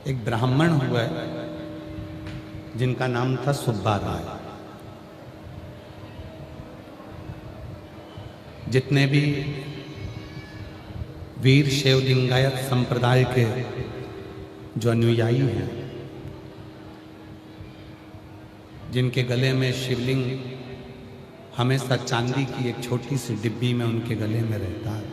एक ब्राह्मण हुआ जिनका नाम था सुब्बा राय। जितने भी वीर शैव लिंगायत संप्रदाय के जो अनुयायी हैं, जिनके गले में शिवलिंग हमेशा चांदी की एक छोटी सी डिब्बी में उनके गले में रहता है,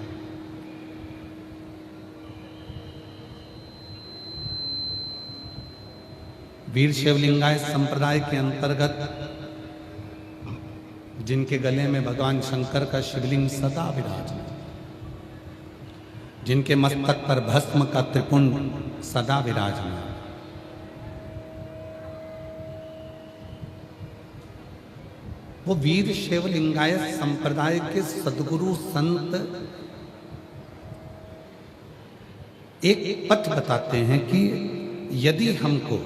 वीर शैव लिंगायत संप्रदाय के अंतर्गत जिनके गले में भगवान शंकर का शिवलिंग सदा विराजमान, जिनके मस्तक पर भस्म का त्रिपुंड सदा विराजमान, वो वीर शैव लिंगायत संप्रदाय के सद्गुरु संत एक पथ बताते हैं कि यदि हमको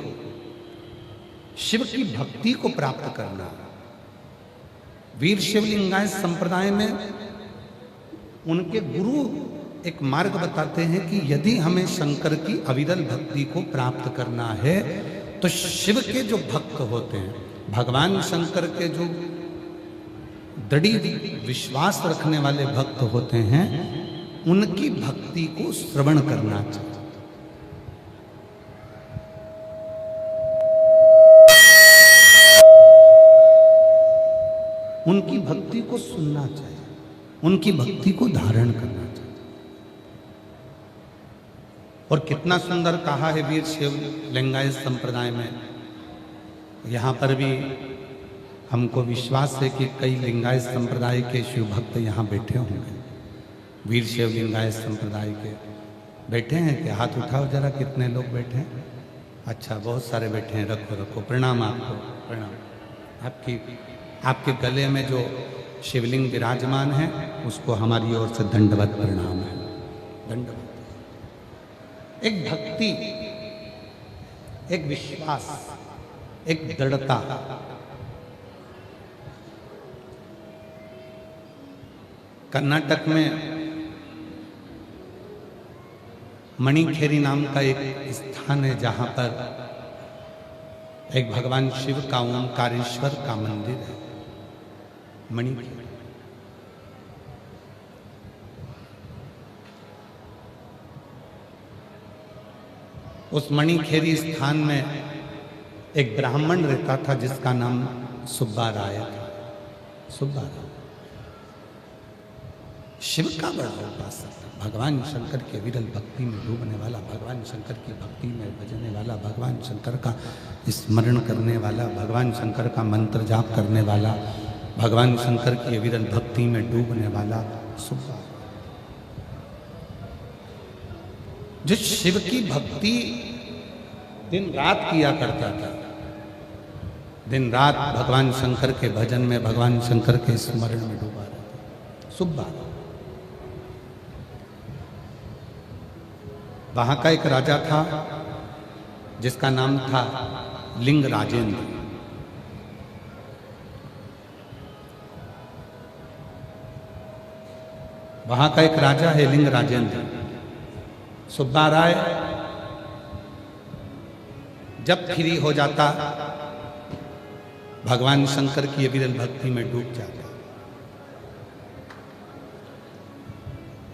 शिव की भक्ति को प्राप्त करना, वीर शैव लिंगायत संप्रदाय में उनके गुरु एक मार्ग बताते हैं कि यदि हमें शंकर की अविरल भक्ति को प्राप्त करना है तो शिव के जो भक्त होते हैं, भगवान शंकर के जो दृढ़ विश्वास रखने वाले भक्त होते हैं, उनकी भक्ति को श्रवण करना चाहिए, उनकी भक्ति को सुनना चाहिए, उनकी भक्ति को धारण करना चाहिए। और कितना सुंदर कहा है वीर शैव लिंगायत संप्रदाय में। यहाँ पर भी हमको विश्वास है कि कई लिंगायत संप्रदाय के शिव भक्त यहाँ बैठे होंगे। वीर शैव लिंगायत संप्रदाय के बैठे हैं क्या? हाथ उठाओ जरा, कितने लोग बैठे हैं? अच्छा, बहुत सारे बैठे हैं। रखो रखो, प्रणाम आपको, प्रणाम। आपके गले में जो शिवलिंग विराजमान है उसको हमारी ओर से दंडवत प्रणाम है, दंडवत। एक भक्ति, एक विश्वास, एक दृढ़ता, कर्नाटक में मणिखेरी नाम का एक स्थान है जहां पर एक भगवान शिव का ओंकारेश्वर का मंदिर है, मणिखेरी। उस मणिखेरी स्थान में एक ब्राह्मण रहता था जिसका नाम सुब्बा राय था। सुब्बा राय शिव का बड़ा उपासक, भगवान शंकर के विरल भक्ति में डूबने वाला, भगवान शंकर की भक्ति में बजने वाला, भगवान शंकर का स्मरण करने वाला, भगवान शंकर का मंत्र जाप करने वाला, भगवान शंकर की विरल भक्ति में डूबने वाला सुब्बा, जो शिव की भक्ति दिन रात किया करता था, दिन रात भगवान शंकर के भजन में, भगवान शंकर के स्मरण में डूबा रहता सुब्बा। वहां का एक राजा था जिसका नाम था लिंग राजेंद्र। वहां का एक राजा है लिंग राजेंद्र। सुब्बा राय जब फ्री हो जाता भगवान शंकर की विरल भक्ति में डूब जाता।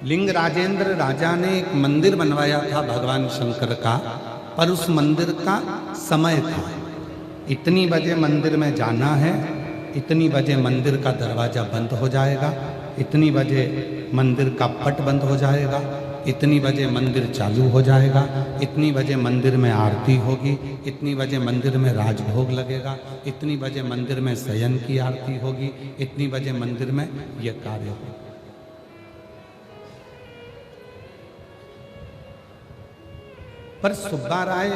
लिंग राजेंद्र राजा ने एक मंदिर बनवाया था भगवान शंकर का, पर उस मंदिर का समय था, इतनी बजे मंदिर में जाना है, इतनी बजे मंदिर का दरवाजा बंद हो जाएगा, इतनी बजे मंदिर का पट बंद हो जाएगा, इतनी बजे मंदिर चालू हो जाएगा, इतनी बजे मंदिर में आरती होगी, इतनी बजे मंदिर में राजभोग लगेगा, इतनी बजे मंदिर में शयन की आरती होगी, इतनी बजे मंदिर में यह कार्य होगा। पर सुब्बा राय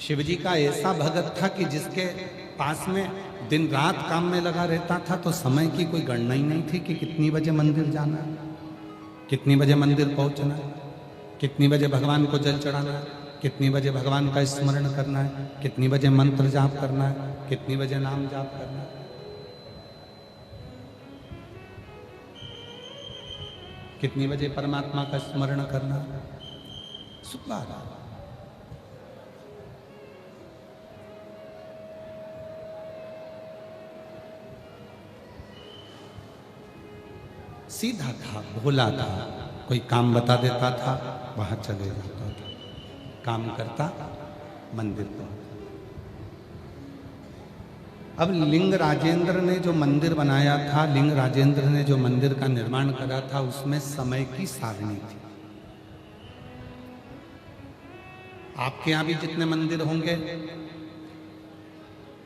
शिवजी का ऐसा भगत था कि जिसके पास में दिन रात काम में लगा रहता था, तो समय की कोई गणना ही नहीं थी कि कितनी बजे मंदिर जाना है, कितनी बजे मंदिर पहुंचना है, कितनी बजे भगवान को जल चढ़ाना है, कितनी बजे भगवान का स्मरण करना है, कितनी बजे मंत्र जाप करना है, कितनी बजे नाम जाप करना है। कितनी बजे परमात्मा का स्मरण करना, सुब्बा राय। सीधा था, भोला था, कोई काम बता देता था, वहां चले जाता था, काम करता, मंदिर पर। अब लिंग राजेंद्र ने जो मंदिर बनाया था, लिंग राजेंद्र ने जो मंदिर का निर्माण करा था, उसमें समय की सारणी थी। आपके यहां भी जितने मंदिर होंगे,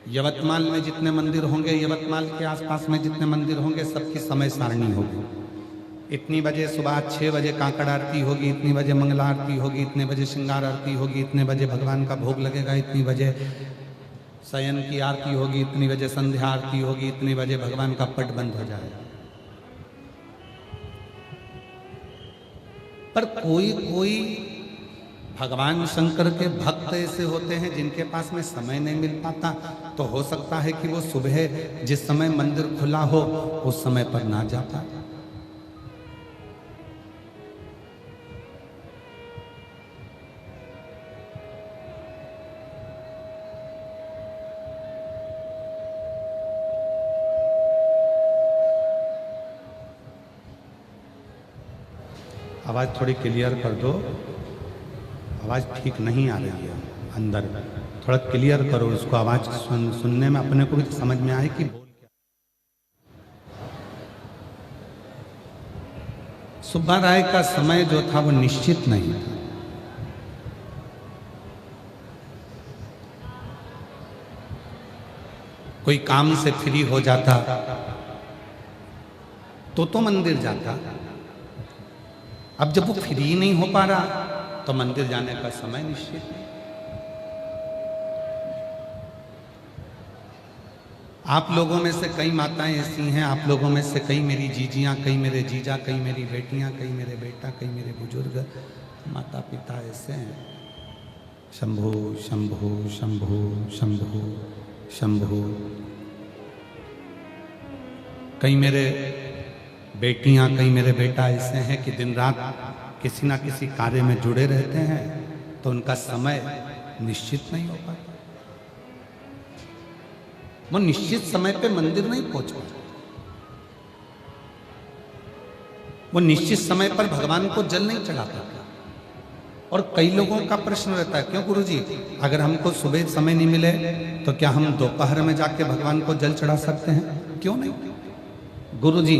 यवतमाल में जितने मंदिर होंगे, यवतमाल के आसपास में जितने मंदिर होंगे, सबकी समय सारणी होगी। इतनी बजे सुबह 6 बजे काकड़ आरती होगी, इतनी बजे मंगला आरती होगी, इतने बजे श्रृंगार आरती होगी, इतने बजे भगवान का भोग लगेगा, इतनी बजे शयन की आरती होगी, इतनी बजे संध्या आरती होगी, इतनी बजे भगवान का पट बंद हो जाएगा। पर कोई कोई भगवान शंकर के भक्त ऐसे होते हैं जिनके पास में समय नहीं मिल पाता, तो हो सकता है कि वो सुबह जिस समय मंदिर खुला हो उस समय पर ना जा पाए। आवाज थोड़ी क्लियर कर दो, आवाज ठीक नहीं आ रही है अंदर, थोड़ा क्लियर करो उसको, आवाज सुनने में अपने को भी समझ में आए कि बोल क्या। सुब्बा राय का समय जो था वो निश्चित नहीं था। कोई काम से फ्री हो जाता तो मंदिर जाता। अब जब वो फ्री नहीं हो पा रहा तो मंदिर जाने का समय निश्चित नहीं। आप लोगों में से कई माताएं ऐसी हैं, आप लोगों में से कई मेरी जीजियां, कई मेरे जीजा, कई मेरी बेटियां, कई मेरे बेटा, कई मेरे बुजुर्ग माता पिता ऐसे हैं। शंभु शंभु शंभु शंभु शंभु। कई मेरे बेटियां, कई मेरे बेटा ऐसे हैं कि दिन रात किसी ना किसी कार्य में जुड़े रहते हैं, तो उनका समय निश्चित नहीं हो पाता। वो निश्चित समय पे मंदिर नहीं पहुंच पाते, वो निश्चित समय पर भगवान को जल नहीं चढ़ा पाते। और कई लोगों का प्रश्न रहता है, क्यों गुरुजी, अगर हमको सुबह समय नहीं मिले तो क्या हम दोपहर में जाके भगवान को जल चढ़ा सकते हैं? क्यों नहीं? गुरुजी,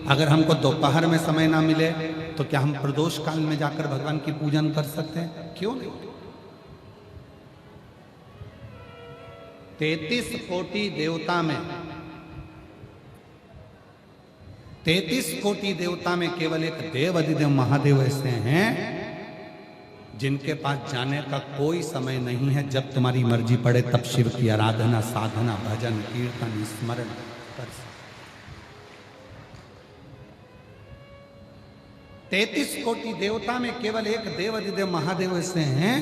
अगर हमको दोपहर में समय ना मिले तो क्या हम प्रदोष काल में जाकर भगवान की पूजन कर सकते हैं? क्यों नहीं? 33 कोटि देवता में 33 कोटि देवता में केवल एक देव अधिदेव महादेव ऐसे हैं जिनके पास जाने का कोई समय नहीं है। जब तुम्हारी मर्जी पड़े तब शिव की आराधना, साधना, भजन, कीर्तन, स्मरण कर सकते। 33 कोटि देवता में केवल एक देव अधिदेव महादेव ऐसे हैं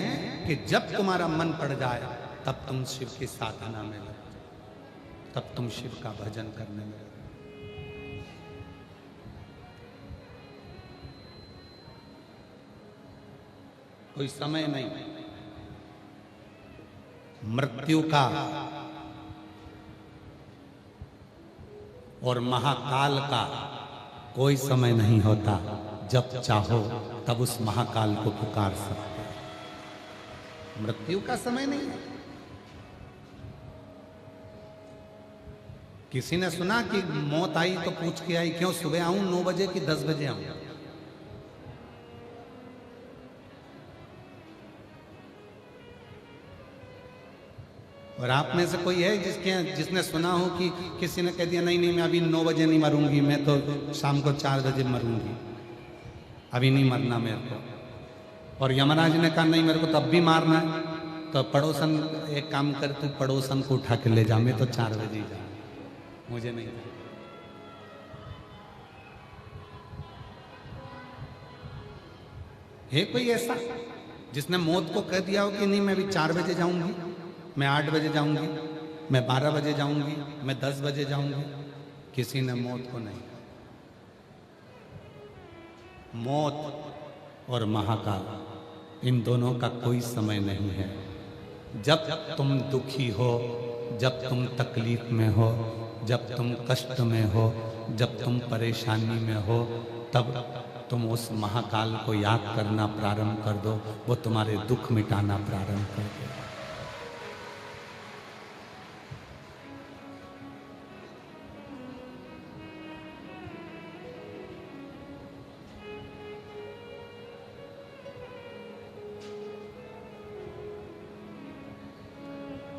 कि जब तुम्हारा मन पड़ जाए तब तुम शिव की साधना में लग, तब तुम शिव का भजन करने में लग। कोई समय नहीं, मृत्यु का और महाकाल का कोई समय नहीं होता। जब चाहो तब उस महाकाल को पुकार सकते हो। मृत्यु का समय नहीं है। किसी ने सुना कि मौत आई तो पूछ के आई, क्यों सुबह आऊं 9 बजे कि 10 बजे आऊं? और आप में से कोई है जिसने सुना हो कि किसी ने कह दिया नहीं नहीं मैं अभी 9 बजे नहीं मरूंगी, मैं तो शाम को 4 बजे मरूंगी, अभी नहीं मरना मेरे को। और यमराज ने कहा नहीं मेरे को तब भी मारना है, तो पड़ोसन एक काम कर, तू पड़ोसन को उठा के ले जा, मैं तो 4 बजे ही जा, मुझे नहीं। है कोई ऐसा जिसने मौत को कह दिया हो कि नहीं मैं अभी 4 बजे जाऊंगी, मैं 8 बजे जाऊंगी, मैं 12 बजे जाऊंगी, मैं 10 बजे जाऊंगी? किसी ने मौत को नहीं। मौत और महाकाल इन दोनों का कोई समय नहीं है। जब तुम दुखी हो, जब तुम तकलीफ में हो, जब तुम कष्ट में हो, जब तुम परेशानी में हो, तब तुम उस महाकाल को याद करना प्रारंभ कर दो, वो तुम्हारे दुख मिटाना प्रारंभ कर दो।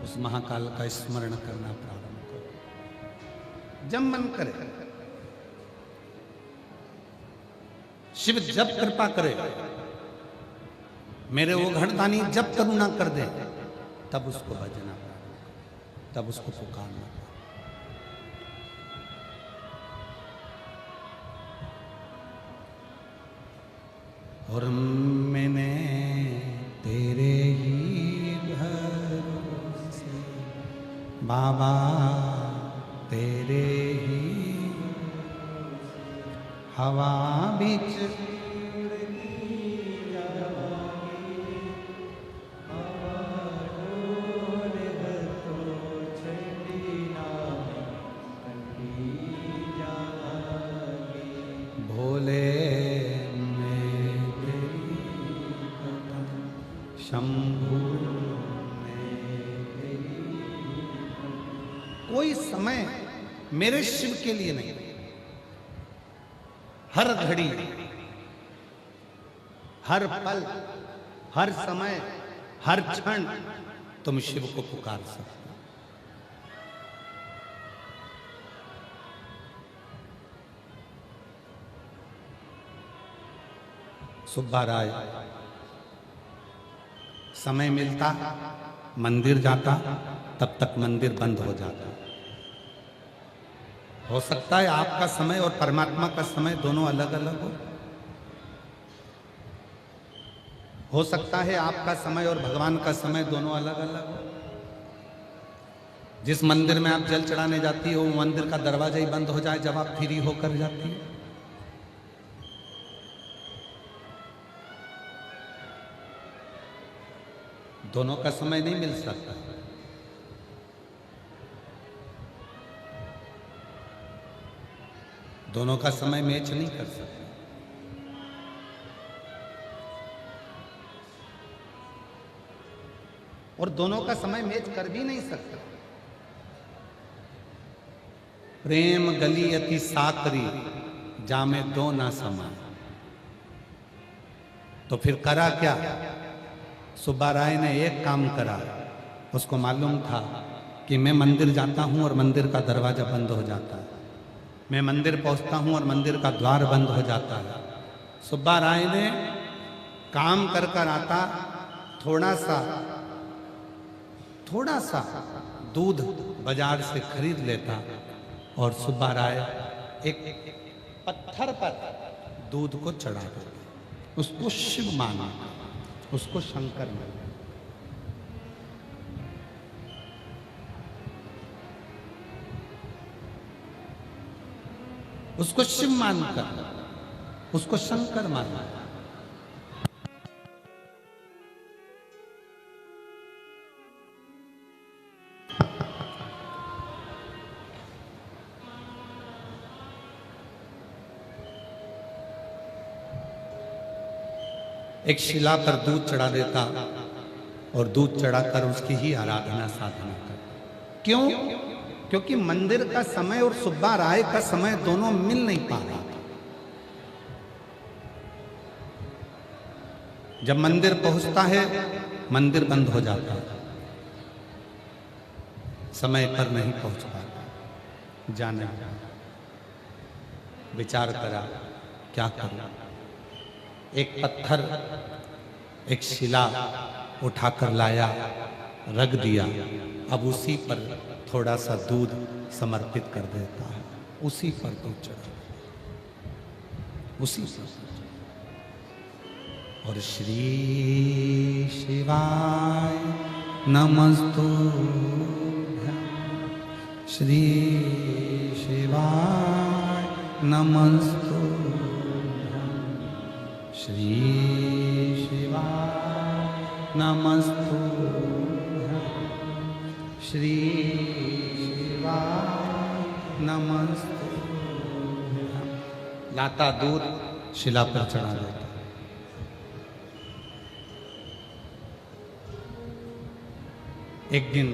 उस महाकाल का स्मरण करना प्रारंभ करो जब मन करे। शिव जब कृपा करे, मेरे वो घड़दानी जब करुणा कर दे, तब उसको भजना प्रारंभ करो, तब उसको पुकारना। और मैंने तेरे ही भरोसे बाबा, तेरे ही हवा बीच भोले में तेरी शंभू में तेरी। कोई समय मेरे शिव के लिए नहीं, हर घड़ी, हर पल, हर समय, हर क्षण तुम शिव को पुकार सकते हो। सुब्बा राय समय मिलता मंदिर जाता, तब तक मंदिर बंद हो जाता। हो सकता है आपका समय और परमात्मा का समय दोनों अलग अलग हो सकता है आपका समय और भगवान का समय दोनों अलग अलग हो। जिस मंदिर में आप जल चढ़ाने जाती हो, वो मंदिर का दरवाजा ही बंद हो जाए जब आप फ्री होकर जाती हो। दोनों का समय नहीं मिल सकता। दोनों का समय मैच नहीं कर सकते। और दोनों का समय मैच कर भी नहीं सकता। प्रेम गली अति साकरी, जामे दो ना समा। तो फिर करा क्या? सुब्बा राय ने एक काम करा। उसको मालूम था कि मैं मंदिर जाता हूं और मंदिर का दरवाजा बंद हो जाता है, मैं मंदिर पहुंचता हूं और मंदिर का द्वार बंद हो जाता है। सुब्बा राय ने काम कर कर आता, थोड़ा सा दूध बाजार से खरीद लेता और सुब्बा राय एक पत्थर पर दूध को चढ़ा देता। उसको शिव माना, उसको शंकर माना। उसको शिव मानकर उसको शंकर माना। एक शिला पर दूध चढ़ा देता और दूध चढ़ाकर उसकी ही आराधना साधना करता। क्यों? क्योंकि मंदिर का समय और सुब्बा राय का समय दोनों मिल नहीं पा रहा था। जब मंदिर पहुंचता है, मंदिर बंद हो जाता है, समय पर नहीं पहुंच पाता। जाने विचार करा, क्या करूं? एक पत्थर, एक शिला उठाकर लाया, रख दिया। अब उसी पर थोड़ा सा दूध समर्पित कर देता है, उसी पर दूध चढ़ा, उसी पर। और श्री शिवाय नमस्तुभ्यं, श्री शिवाय नमस्तुभ्यं, श्री शिवाय नमस्तु श्री शिवाय नमस्तु। लाता दूध शिला पर चढ़ा देता। एक दिन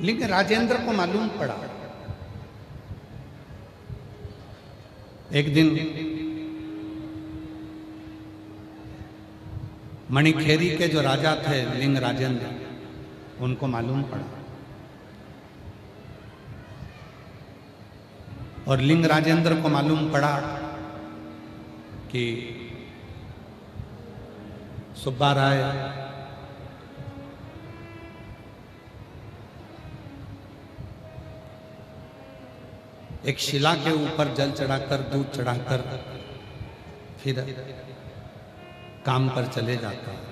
लिंग राजेंद्र को मालूम पड़ा, एक दिन मणिखेरी के जो राजा थे लिंग राजेंद्र, उनको मालूम पड़ा और लिंग राजेंद्र को मालूम पड़ा कि सुब्बा राय एक शिला के ऊपर जल चढ़ाकर दूध चढ़ाकर फिर काम पर चले जाता है।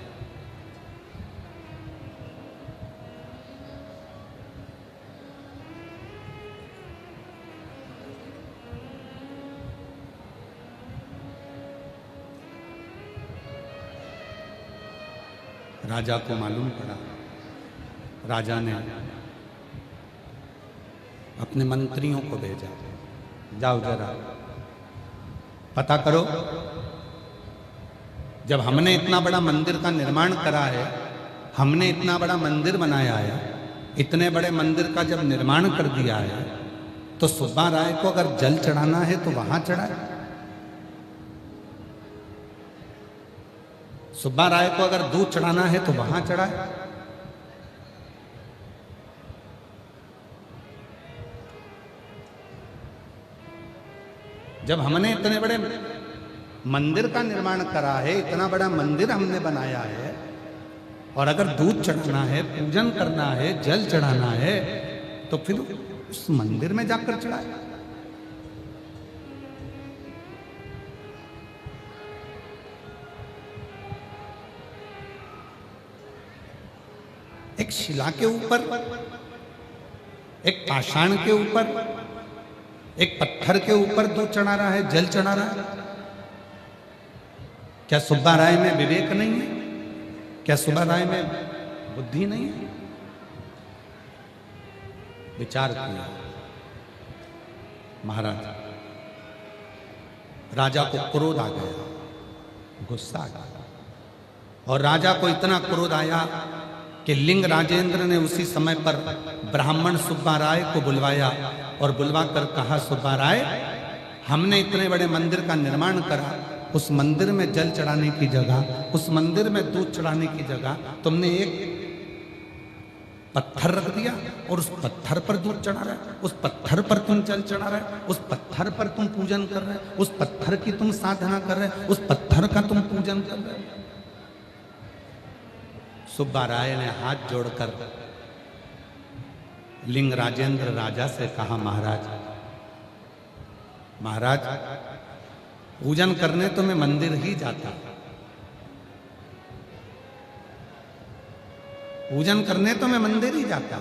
राजा को मालूम पड़ा, राजा ने अपने मंत्रियों को भेजा, जाओ जरा पता करो, जब हमने इतना बड़ा मंदिर का निर्माण करा है, हमने इतना बड़ा मंदिर बनाया है, इतने बड़े मंदिर का जब निर्माण कर दिया है, तो सुब्बा राय को अगर जल चढ़ाना है तो वहां चढ़ाए। सुब्बा राय को अगर दूध चढ़ाना है तो वहां चढ़ाए। जब हमने इतने बड़े मंदिर का निर्माण करा है, इतना बड़ा मंदिर हमने बनाया है, और अगर दूध चढ़ाना है, पूजन करना है, जल चढ़ाना है, तो फिर उस मंदिर में जाकर चढ़ाए। एक शिला के ऊपर, एक पाषाण के ऊपर, एक पत्थर के ऊपर दूध चढ़ा रहा है, जल चढ़ा रहा है। क्या सुब्बा राय में विवेक नहीं है? क्या सुब्बा राय में बुद्धि नहीं है? विचार किया महाराज। राजा को क्रोध आ गया, गुस्सा आ गया, और राजा को इतना क्रोध आया कि लिंग राजेंद्र ने उसी समय पर ब्राह्मण सुब्बा राय को बुलवाया और बुलवा कर कहा, सुब्बा राय, हमने इतने बड़े मंदिर का निर्माण करा, उस मंदिर में जल चढ़ाने की जगह, उस मंदिर में दूध चढ़ाने की जगह तुमने एक पत्थर रख दिया और उस पत्थर पर दूध चढ़ा रहे, उस पत्थर पर तुम जल चढ़ा रहे, उस पत्थर पर तुम पूजन कर रहे, उस पत्थर की तुम साधना कर रहे, उस पत्थर का तुम पूजन कर रहे। सुब्बा राय ने हाथ जोड़कर लिंग राजेंद्र राजा से कहा, महाराज, महाराज, पूजन करने तो मैं मंदिर ही जाता, पूजन करने तो मैं मंदिर ही जाता,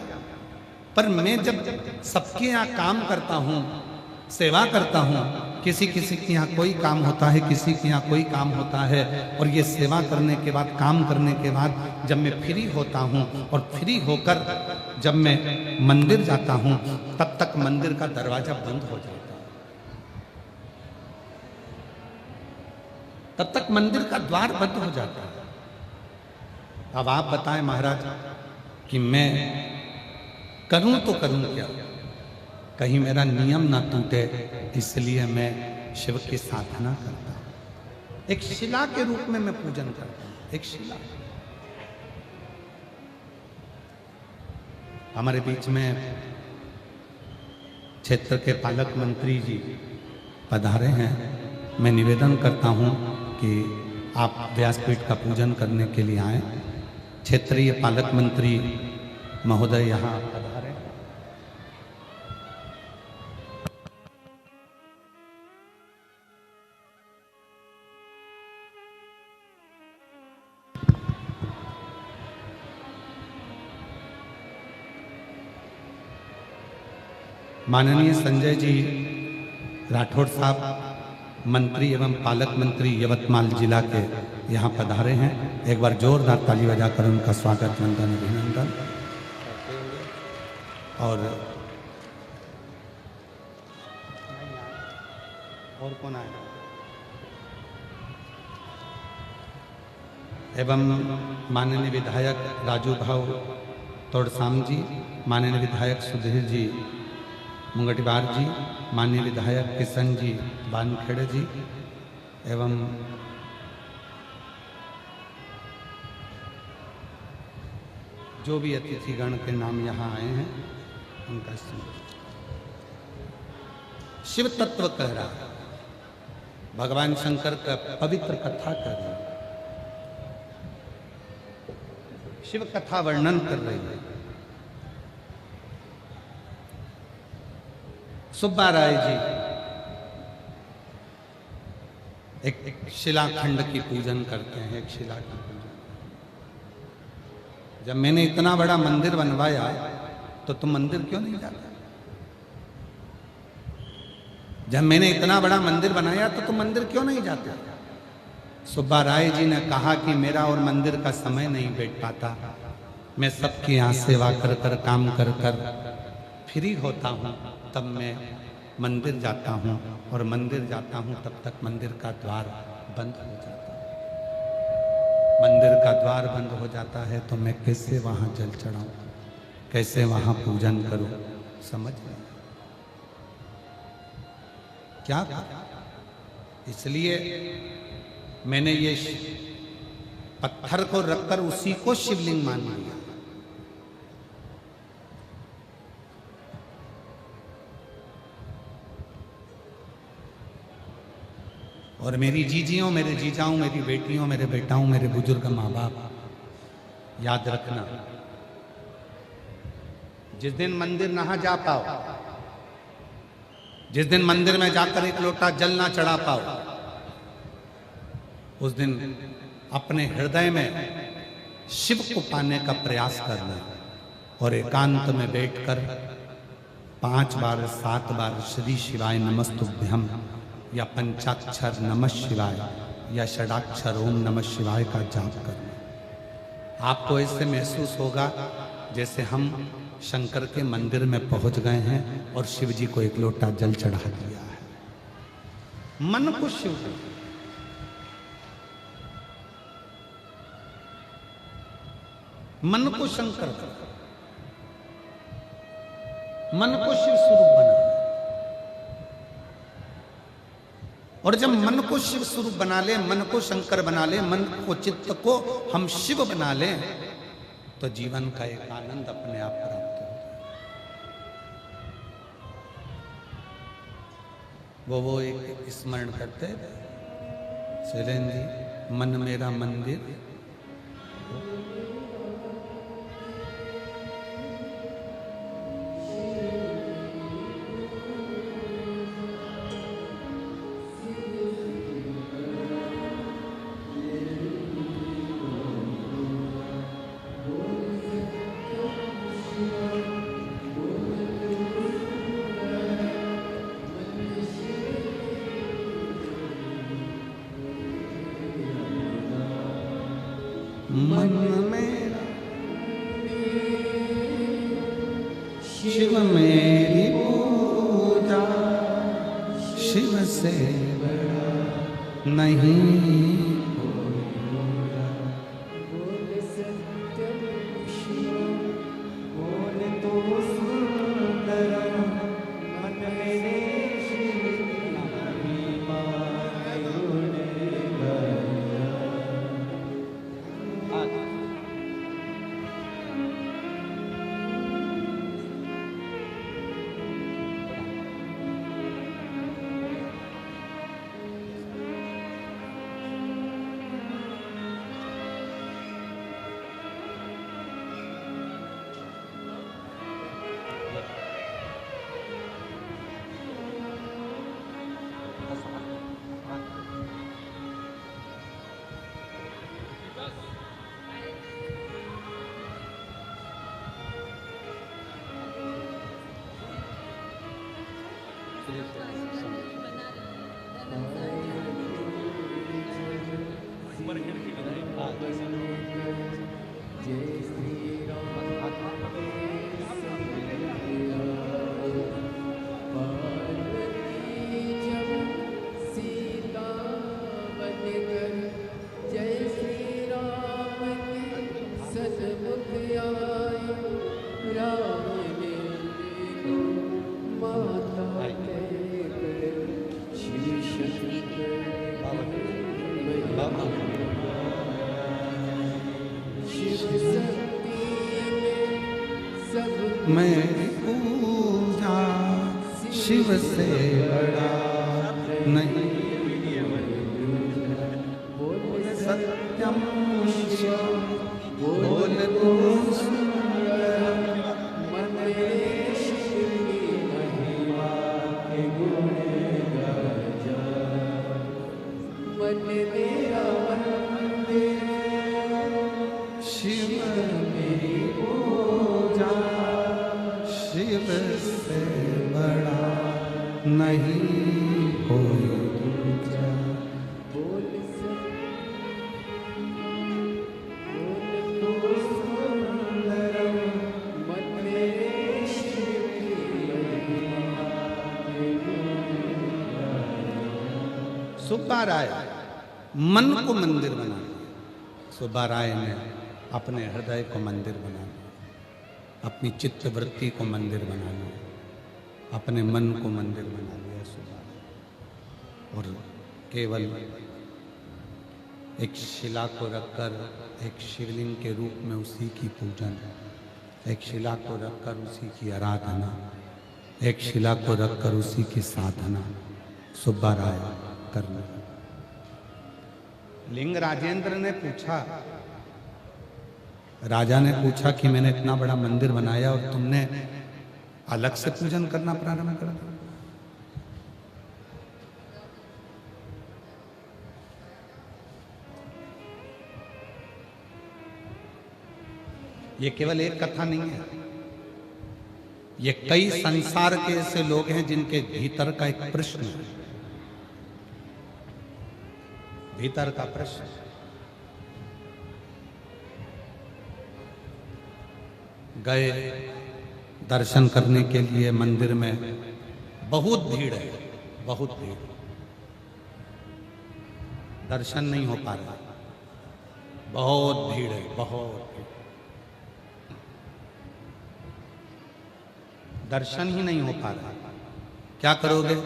पर मैं जब सबके यहाँ काम करता हूं, सेवा करता हूं, किसी किसी के यहाँ कोई काम होता है, किसी के यहाँ कोई काम होता है, और ये सेवा करने के बाद, काम करने के बाद जब मैं फ्री होता हूँ और फ्री होकर जब मैं मंदिर जाता हूँ, तब तक मंदिर का दरवाजा बंद हो जाता है, तब तक मंदिर का द्वार बंद हो जाता है। अब आप बताएं महाराज कि मैं करूं तो करूं क्या? कहीं मेरा नियम ना टूटे, इसलिए मैं शिव की साधना करता हूं। एक शिला के रूप में मैं पूजन करता हूं, एक शिला। हमारे बीच में क्षेत्र के पालक मंत्री जी पधारे हैं। मैं निवेदन करता हूं कि आप व्यासपीठ का पूजन करने के लिए आए। क्षेत्रीय पालक मंत्री महोदय यहाँ पधारे। माननीय संजय जी राठौड़ साहब मंत्री एवं पालक मंत्री यवतमाल जिला के यहाँ पधारे हैं। एक बार जोरदार ताली बजाकर उनका स्वागत वंदन अभिनंदन। और कौन आया? एवं माननीय विधायक राजू भाऊ तोड़साम जी, माननीय विधायक सुधीर जी मुंगटीवार जी, माननीय विधायक किशन जी बानखेड़े जी, एवं जो भी अतिथिगण के नाम यहाँ आए हैं उनका शिव तत्व कह रहा है, भगवान शंकर का पवित्र कथा कर रही है, शिव कथा वर्णन कर रही है। सुब्बा राय जी एक शिलाखंड की पूजन करते हैं, एक शिला की पूजन। जब मैंने इतना बड़ा मंदिर बनवाया तो तुम मंदिर क्यों नहीं जाते? जब मैंने इतना बड़ा मंदिर बनाया तो तुम मंदिर क्यों नहीं जाते? सुब्बा राय जी ने कहा कि मेरा और मंदिर का समय नहीं बैठ पाता, मैं सबकी यहाँ सेवा कर कर काम कर कर फ्री होता हूँ, तब मैं मंदिर जाता हूँ, और मंदिर जाता हूँ तब तक मंदिर का द्वार बंद हो जाता है। मंदिर का द्वार बंद हो जाता है तो मैं कैसे वहाँ जल चढ़ाऊँ, कैसे वहाँ पूजन करूँ? समझ में क्या? इसलिए मैंने ये पत्थर को रखकर उसी को शिवलिंग मान लिया। और मेरी जीजियों, मेरे जीजाओं, मेरी बेटियों, मेरे बेटाओं, मेरे बुजुर्ग माँ बाप, याद रखना, जिस दिन मंदिर ना जा पाओ, जिस दिन मंदिर में जाकर एक लोटा जल ना चढ़ा पाओ, उस दिन अपने हृदय में शिव को पाने का प्रयास करना और एकांत में बैठकर 5 बार 7 बार श्री शिवाय नमस्तुभ्यम या पंचाक्षर नमः शिवाय या षडाक्षर ओम नमः शिवाय का जाप करना। आपको ऐसे महसूस होगा जैसे हम शंकर के मंदिर में पहुंच गए हैं और शिव जी को एक लोटा जल चढ़ा दिया है। मन को शिव, मन को शंकर, मन को शिव स्वरूप बना। और जब मन को शिव स्वरूप बना ले, मन को शंकर बना ले, मन को चित्त को हम शिव बना ले, तो जीवन का एक आनंद अपने आप प्राप्त हो जाए। वो एक स्मरण करते शैलेंद्र जी, मन मेरा मंदिर, मन मेरा शिव मेरी पूजा, शिव से बड़ा नहीं। मेरी पूजा शिव से बड़ा नहीं, सत्यम शिव बोल शिव मेरी पूजा शिव से बड़ा नहीं कोई दूजा। सुब्बा राय मन को मंदिर बना लिया। सुब्बा राय ने अपने हृदय को मंदिर बना लिया, अपनी चित्त वृत्ति को मंदिर बना लिया, अपने मन को मंदिर बना लिया सुब्बा राय। और केवल एक शिला को रखकर एक शिवलिंग के रूप में उसी की पूजन, एक शिला को रखकर उसी की आराधना, एक शिला को रखकर उसी की साधना सुब्बा राय करना। लिंग राजेंद्र ने पूछा, राजा ने पूछा कि मैंने इतना बड़ा मंदिर बनाया और तुमने अलग से पूजन करना प्रारंभ कर दिया। ये केवल एक कथा नहीं है, ये कई संसार के ऐसे लोग हैं जिनके भीतर का एक प्रश्न है, भीतर का प्रश्न। गए दर्शन करने के लिए मंदिर में, बहुत भीड़ है, बहुत भीड़, दर्शन नहीं हो पा रहा, बहुत भीड़ है, बहुत भीड़, दर्शन ही नहीं हो पा रहा। क्या करोगे?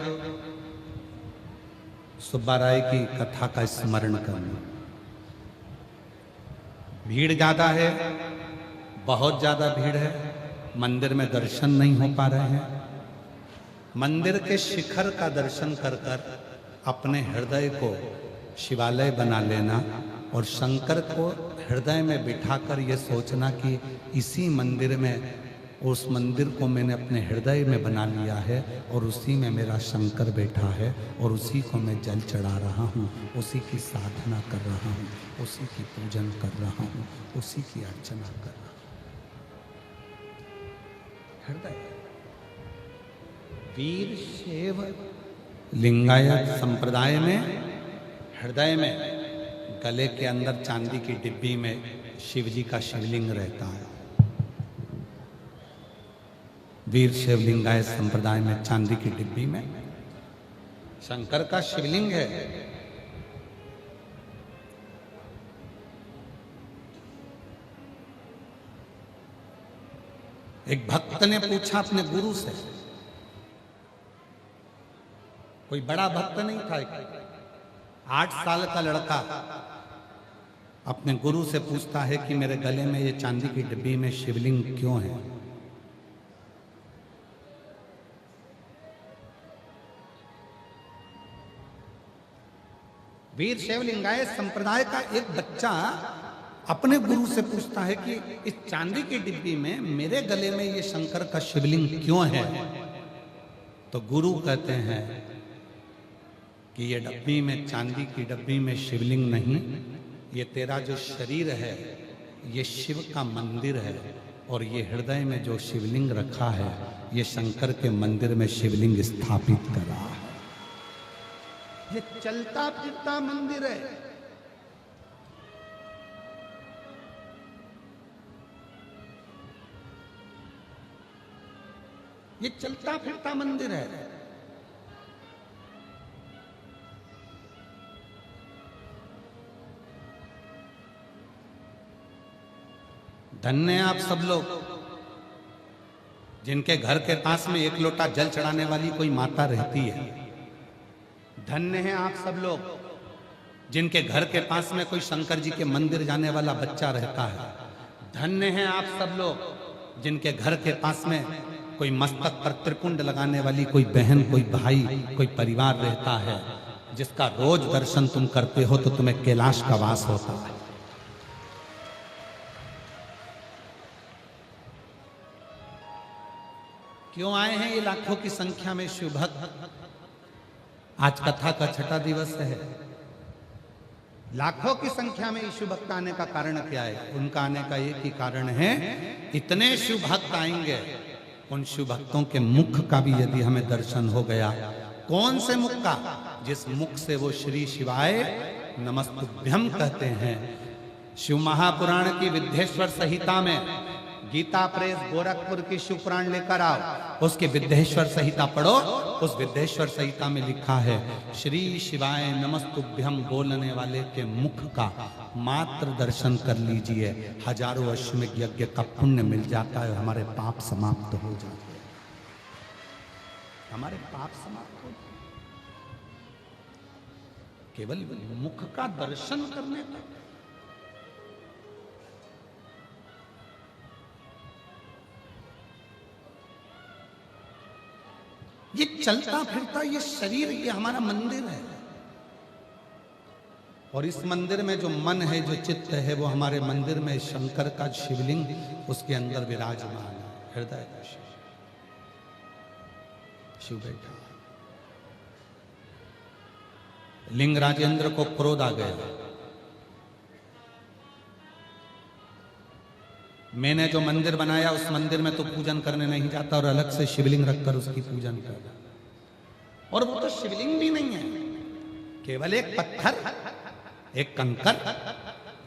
सुब्बा राय की कथा का स्मरण करना। भीड़ ज्यादा है, बहुत ज्यादा भीड़ है, मंदिर में दर्शन नहीं हो पा रहे हैं। मंदिर के शिखर का दर्शन कर कर अपने हृदय को शिवालय बना लेना और शंकर को हृदय में बिठाकर ये सोचना कि इसी मंदिर में, उस मंदिर को मैंने अपने हृदय में बना लिया है और उसी में मेरा शंकर बैठा है और उसी को मैं जल चढ़ा रहा हूँ, उसी की साधना कर रहा हूँ, उसी की पूजन कर रहा हूँ, उसी की अर्चना कर रहा हूँ। हृदय वीर शैव लिंगायत संप्रदाय में हृदय में गले के अंदर चांदी की डिब्बी में शिवजी का शिवलिंग रहता है। वीर शैव लिंगायत संप्रदाय में चांदी की डिब्बी में शंकर का शिवलिंग है। एक भक्त ने पूछा अपने गुरु से, कोई बड़ा भक्त नहीं था, 8 साल का लड़का अपने गुरु से पूछता है कि मेरे गले में ये चांदी की डिब्बी में शिवलिंग क्यों है? वीर शैव लिंगायत संप्रदाय का एक बच्चा अपने गुरु से पूछता है कि इस चांदी की डिब्बी में मेरे गले में ये शंकर का शिवलिंग क्यों है? तो गुरु कहते हैं कि ये डब्बी में, चांदी की डब्बी में शिवलिंग नहीं, ये तेरा जो शरीर है ये शिव का मंदिर है और ये हृदय में जो शिवलिंग रखा है ये शंकर के मंदिर में शिवलिंग स्थापित कर रहा है। ये चलता फिरता मंदिर है। ये चलता फिरता मंदिर है। धन्य हैं आप सब लोग जिनके घर के पास में एक लोटा जल चढ़ाने वाली कोई माता रहती है। धन्य हैं आप सब लोग जिनके घर के पास में कोई शंकर जी के मंदिर जाने वाला बच्चा रहता है। धन्य हैं आप सब लोग जिनके घर के पास में कोई मस्तक पर त्रिपुंड लगाने वाली कोई बहन, कोई भाई, कोई परिवार रहता है, जिसका रोज दर्शन तुम करते हो तो तुम्हें कैलाश का वास होता है। क्यों आए हैं ये लाखों की संख्या में शिव भक्त? आज कथा का छठा दिवस है। लाखों की संख्या में शिव भक्त आने का कारण क्या है? उनका आने का एक ही कारण है, इतने शिव भक्त आएंगे, उन शिव भक्तों के मुख का भी यदि हमें दर्शन हो गया। कौन से मुख का? जिस मुख से वो श्री शिवाय नमस्तुभ्यम कहते हैं। शिव महापुराण की विद्येश्वर संहिता में, गीता प्रेस गोरखपुर की शिव पुराण लेकर आओ, उसके विद्येश्वर संहिता पढ़ो। उस विद्येश्वर संहिता में लिखा है, श्री शिवाय नमस्तुभ्यम बोलने वाले के मुख का मात्र दर्शन कर लीजिए, हजारों अश्वमेध यज्ञ का पुण्य मिल जाता है, हमारे पाप समाप्त हो जाते हैं। हमारे पाप समाप्त हो जाते केवल मुख का दर्शन करने तक। ये चलता फिरता ये शरीर, ये हमारा मंदिर है, और इस मंदिर में जो मन है, जो चित्त है, वो हमारे मंदिर में शंकर का शिवलिंग उसके अंदर विराजमान है। हृदय का शिव बैठा। लिंग राजेंद्र को क्रोध आ गया, मैंने जो मंदिर बनाया उस मंदिर में तो पूजन करने नहीं जाता और अलग से शिवलिंग रखकर उसकी पूजन करता। और वो तो शिवलिंग भी नहीं है, केवल एक पत्थर, एक कंकर,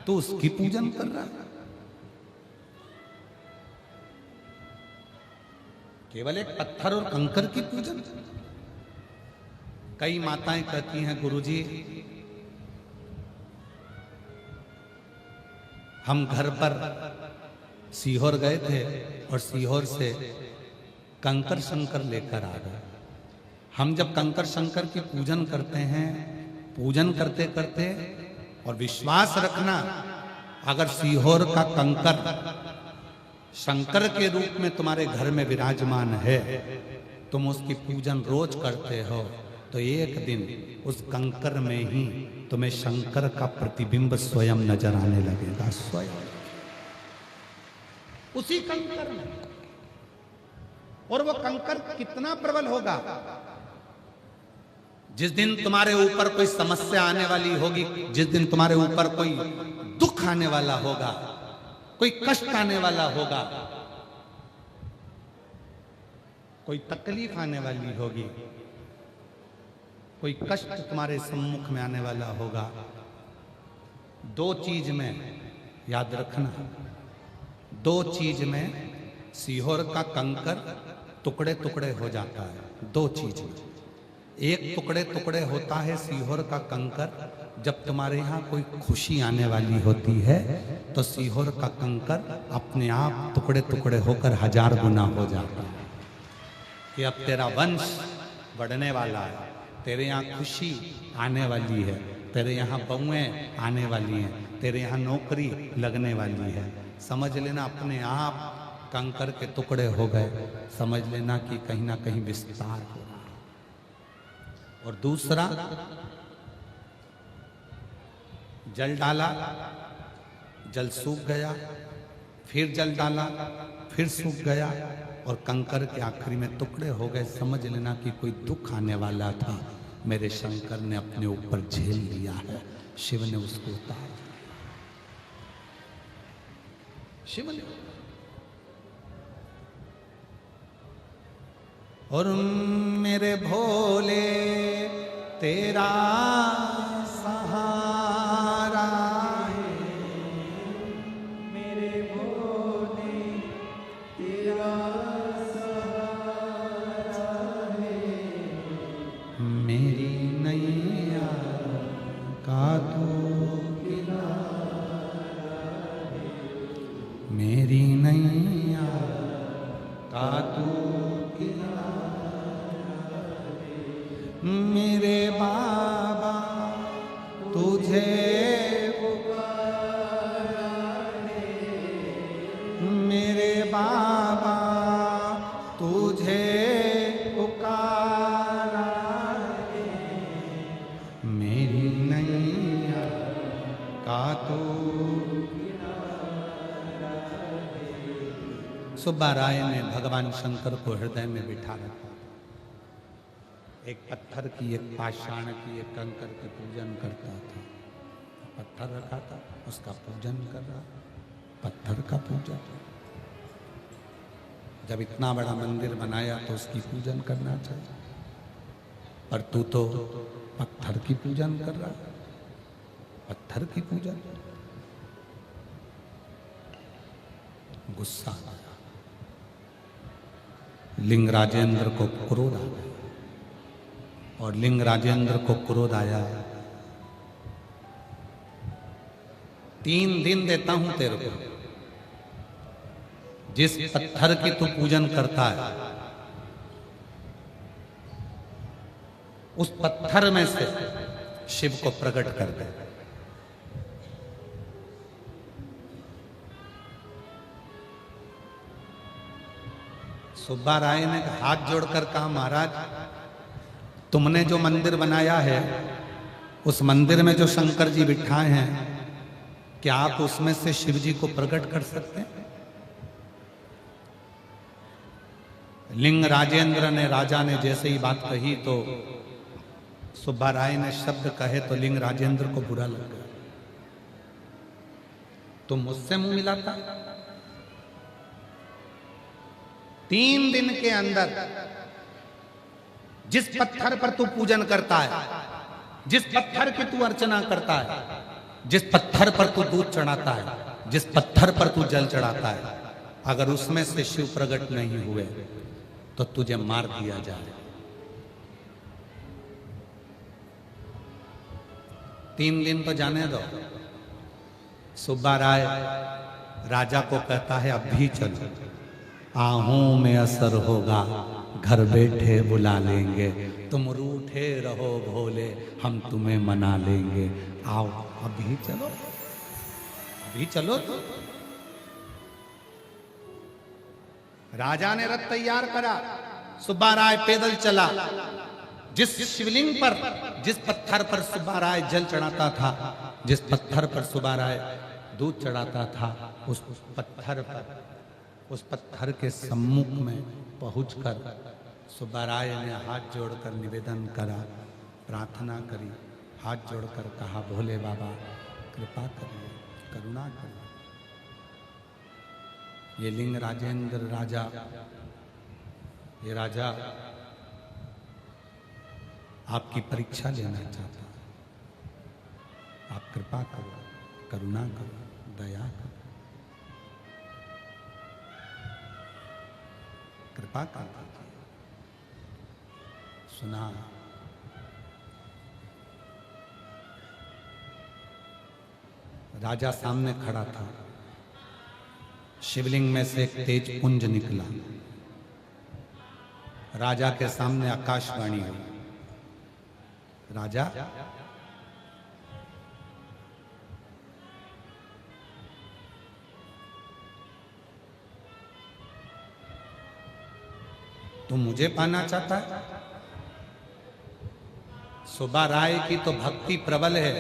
तो उसकी पूजन कर रहा है। केवल एक पत्थर और कंकर की पूजन। कई माताएं कहती हैं, गुरुजी हम घर पर सीहोर गए थे और सीहोर से कंकर शंकर लेकर आ गए। हम जब कंकर शंकर की पूजन करते हैं, पूजन करते करते, और विश्वास रखना, अगर सीहोर का कंकर शंकर के रूप में तुम्हारे घर में विराजमान है, तुम उसकी पूजन रोज करते हो, तो एक दिन उस कंकर में ही तुम्हें शंकर का प्रतिबिंब स्वयं नजर आने लगेगा। स्वयं उसी कंकर में। और वो कंकर कितना प्रबल होगा? जिस दिन तुम्हारे ऊपर कोई समस्या आने वाली होगी, जिस दिन तुम्हारे ऊपर कोई दुख आने वाला होगा, कोई कष्ट आने वाला होगा, कोई तकलीफ आने वाली होगी, कोई कष्ट तुम्हारे सम्मुख में आने वाला होगा, दो चीज में याद रखना, दो चीज में सीहोर का कंकर टुकड़े टुकड़े हो जाता है। दो चीज में, एक टुकड़े टुकड़े होता है सीहोर का कंकर जब तुम्हारे यहाँ कोई खुशी आने वाली होती है, तो सीहोर का कंकर अपने आप टुकड़े टुकड़े होकर 1000 गुना हो जाता है कि अब तेरा वंश बढ़ने वाला है, तेरे यहाँ खुशी आने वाली है, तेरे यहाँ बहुएं आने वाली हैं, तेरे यहाँ नौकरी लगने वाली है। समझ लेना अपने आप कंकर के टुकड़े हो गए, समझ लेना कि कहीं ना कहीं विस्तार हो रहा है। और दूसरा, जल डाला, जल सूख गया, फिर जल डाला, फिर सूख गया, और कंकर के आखिरी में टुकड़े हो गए। समझ लेना कि कोई दुख आने वाला था, मेरे शंकर ने अपने ऊपर झेल लिया है, शिव ने उसको उतार दिया। शिव ने। और मेरे भोले तेरा सहारा है मेरे भोले तेरा सहारा है, मेरी नैया का तू मेरी नैया का तू मेरे बाबा तुझे पुकारा है, मेरे बाबा तुझे पुकारा है, मेरी नैया का तू सुब्बा राय ने भगवान शंकर को हृदय में बिठा रखा। एक पत्थर की, एक पाषाण की, एक कंकर की पूजन करता था। पत्थर रखा था, उसका पूजन कर रहा, पत्थर का पूजन। जब इतना बड़ा मंदिर बनाया तो उसकी पूजन करना चाहिए, पर तू तो पत्थर की पूजन कर रहा, पत्थर की पूजन। गुस्सा आया, लिंग राजेंद्र को क्रोध आ गया, और लिंग राजेंद्र को क्रोध आया। 3 दिन देता हूं तेरे को, जिस पत्थर की तू पूजन करता है उस पत्थर में से शिव को प्रकट कर दे। सुब्बा राय ने हाथ जोड़कर कहा, महाराज तुमने जो मंदिर बनाया है उस मंदिर में जो शंकर जी बिठाए हैं, क्या आप उसमें से शिव जी को प्रकट कर सकते हैं? लिंग राजेंद्र ने, राजा ने जैसे ही बात कही तो सुब्बा राय ने शब्द कहे तो लिंग राजेंद्र को बुरा लग गया। तुम मुझसे मुंह मिलाता? 3 दिन के अंदर जिस पत्थर पर तू पूजन करता है, जिस पत्थर की तू अर्चना करता है, जिस पत्थर पर तू दूध चढ़ाता है, जिस पत्थर पर तू जल चढ़ाता है, अगर उसमें से शिव प्रकट नहीं हुए तो तुझे मार दिया जाए। 3 दिन तो जाने दो। सुब्बा राय राजा को कहता है, अब भी चलो, आहूं में असर होगा, घर बैठे बुला लेंगे, तुम रूठे रहो भोले, हम तुम्हें मना लेंगे, आओ अभी चलो, अभी चलो। तो राजा ने रथ तैयार करा, सुब्बा राय पैदल चला। जिस शिवलिंग पर, जिस पत्थर पर सुब्बा राय जल चढ़ाता था, जिस पत्थर पर सुब्बा राय दूध चढ़ाता था, उस पत्थर के सम्मुख में पहुंचकर सुब्बा राय ने हाथ जोड़कर निवेदन करा, प्रार्थना करी, हाथ जोड़कर कहा, भोले बाबा कृपा करिए, करुणा करिए। ये लिंग राजेंद्र राजा, ये राजा आपकी परीक्षा लेना चाहता, आप कृपा करो, करुणा करो, दया करो, कृपा कर दीजिए। सुना, राजा सामने खड़ा था, शिवलिंग में से एक तेज पुंज निकला, राजा के सामने आकाशवाणी हुई, राजा तू मुझे पाना चाहता है? सुब्बा राय की तो भक्ति प्रबल है,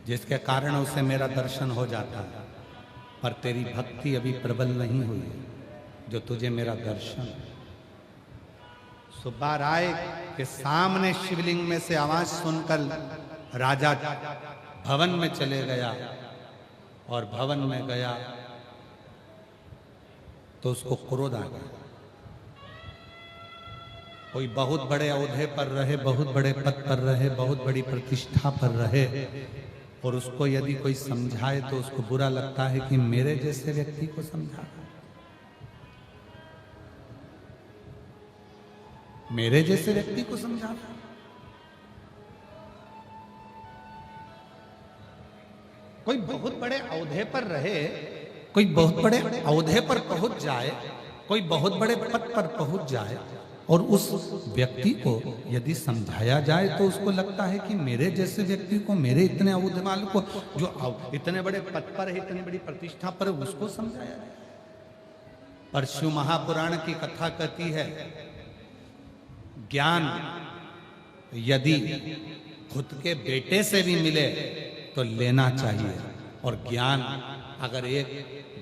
जिसके कारण उसे मेरा दर्शन हो जाता है, पर तेरी भक्ति अभी प्रबल नहीं हुई है जो तुझे मेरा दर्शन। सुब्बा राय के सामने शिवलिंग में से आवाज सुनकर राजा भवन में चले गया, और भवन में गया तो उसको क्रोध आ गया। कोई बहुत बड़े ओहदे पर रहे, बहुत बड़े पद पर रहे, बहुत बड़ी प्रतिष्ठा पर रहे, और उसको यदि कोई समझाए तो उसको बुरा लगता है कि मेरे जैसे व्यक्ति को समझा रहा है, मेरे जैसे व्यक्ति को समझा रहा है। कोई बहुत बड़े ओहदे पर रहे, कोई बहुत बड़े ओहदे पर पहुंच जाए, कोई बहुत बड़े पद पर पहुंच जाए, और उस व्यक्ति को यदि समझाया जाए तो उसको लगता है कि मेरे जैसे व्यक्ति को, मेरे इतने ओहदे वाले को, जो इतने बड़े पद पर है, इतनी बड़ी प्रतिष्ठा पर है, उसको समझाया जाए। पर शिव महापुराण की कथा कहती है, ज्ञान यदि खुद के बेटे से भी मिले तो लेना चाहिए, और ज्ञान अगर एक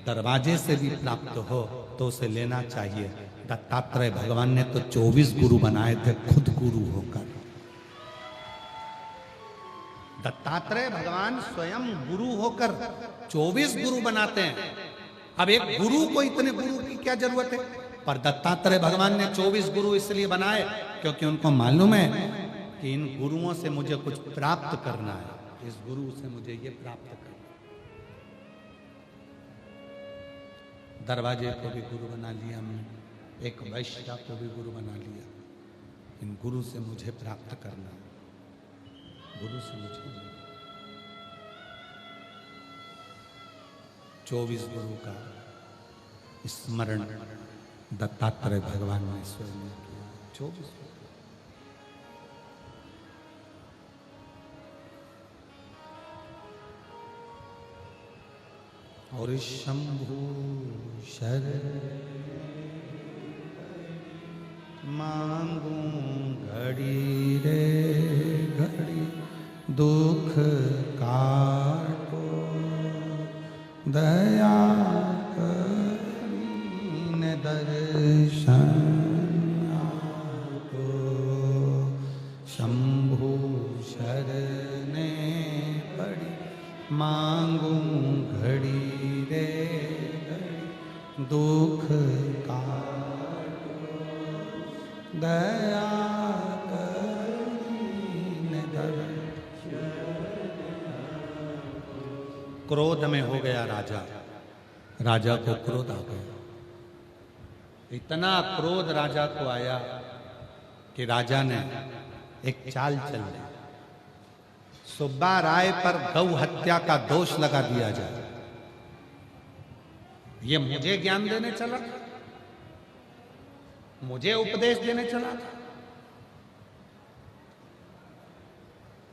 दरवाजे से भी प्राप्त हो तो उसे लेना चाहिए। दत्तात्रेय भगवान ने तो 24 गुरु बनाए थे खुद गुरु होकर। दत्तात्रेय भगवान स्वयं गुरु होकर 24 गुरु बनाते हैं। अब एक गुरु को इतने गुरु की क्या जरूरत है? पर दत्तात्रेय भगवान ने 24 गुरु इसलिए बनाए क्योंकि उनको मालूम है कि इन गुरुओं से मुझे कुछ प्राप्त करना है, इस गुरु से मुझे ये प्राप्त करना। दरवाजे को भी गुरु बना लिया हमने, एक वैश्य को भी गुरु बना लिया। इन गुरु से मुझे प्राप्त करना, गुरु से मुझे 24 गुरु का स्मरण दत्तात्रेय भगवान ने स्वयं किया। 24 और शंभु शरण मांगू घड़ी रे घड़ी, दुख काटो दया करीन दर्शन आपो। शंभु शरणे पड़ी मांगू घड़ी रे घड़ी, दुख काटो दया करीन दर्शन। क्रोध में हो गया राजा, राजा को क्रोध आ गया। इतना क्रोध राजा को आया कि राजा ने एक चाल चल ली, सुब्बा राय पर गौ हत्या का दोष लगा दिया जाए। ये मुझे ज्ञान देने चला, मुझे उपदेश देने चला था।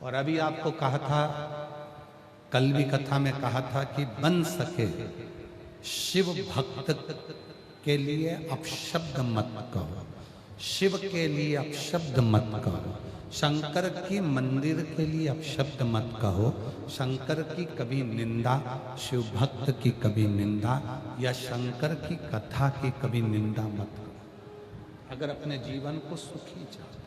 और अभी आपको कहा था, कल भी कथा में कहा था कि बन सके शिव भक्त के लिए अपशब्द मत कहो, शिव के लिए अपशब्द मत कहो, शंकर की मंदिर के लिए अपशब्द मत कहो, शंकर की कभी निंदा, शिव भक्त की कभी निंदा, या शंकर की कथा की कभी निंदा मत करो। अगर अपने जीवन को सुखी चाहते,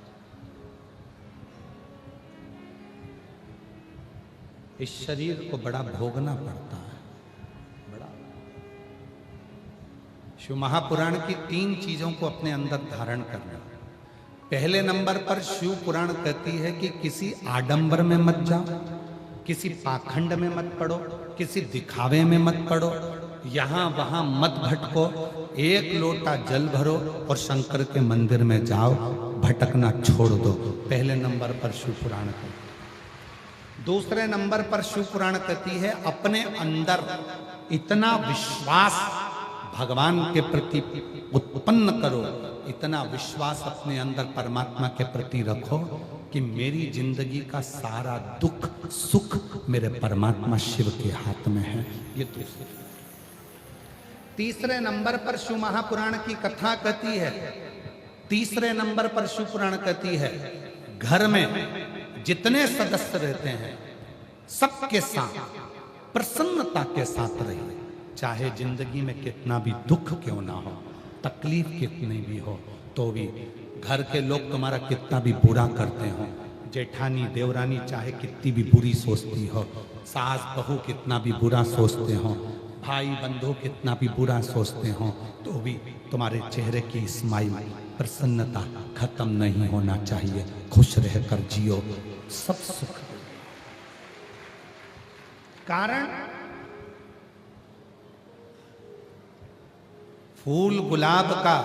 इस शरीर को बड़ा भोगना पड़ता है, बड़ा। शिव महापुराण की 3 चीजों को अपने अंदर धारण करना। पहले नंबर पर शिव पुराण कहती है कि किसी आडंबर में मत जाओ, किसी पाखंड में मत पड़ो, किसी दिखावे में मत पड़ो, यहां वहां मत भटको, एक लोटा जल भरो और शंकर के मंदिर में जाओ, भटकना छोड़ दो। पहले नंबर पर शिव पुराण कहती है। दूसरे नंबर पर शिव पुराण कहती है अपने अंदर इतना विश्वास भगवान के प्रति उत्पन्न करो, इतना विश्वास अपने अंदर परमात्मा के प्रति रखो कि मेरी जिंदगी का सारा दुख सुख मेरे परमात्मा शिव के हाथ में है। ये दूसरी। तीसरे नंबर पर शिव महापुराण की कथा कहती है, तीसरे नंबर पर शिव पुराण कहती है घर में जितने सदस्य रहते हैं सबके साथ प्रसन्नता के साथ रहिए, चाहे जिंदगी में कितना भी दुख क्यों ना हो, तकलीफ कितनी भी हो, तो भी घर के लोग तुम्हारा कितना भी बुरा करते हो, जेठानी देवरानी चाहे कितनी भी बुरी सोचती हो, सास बहू कितना भी बुरा सोचते हो, भाई बंधु कितना भी बुरा सोचते हो, तो भी तुम्हारे चेहरे की स्माइल प्रसन्नता खत्म नहीं होना चाहिए। खुश रहकर जियो, सब सुख। कारण फूल गुलाब का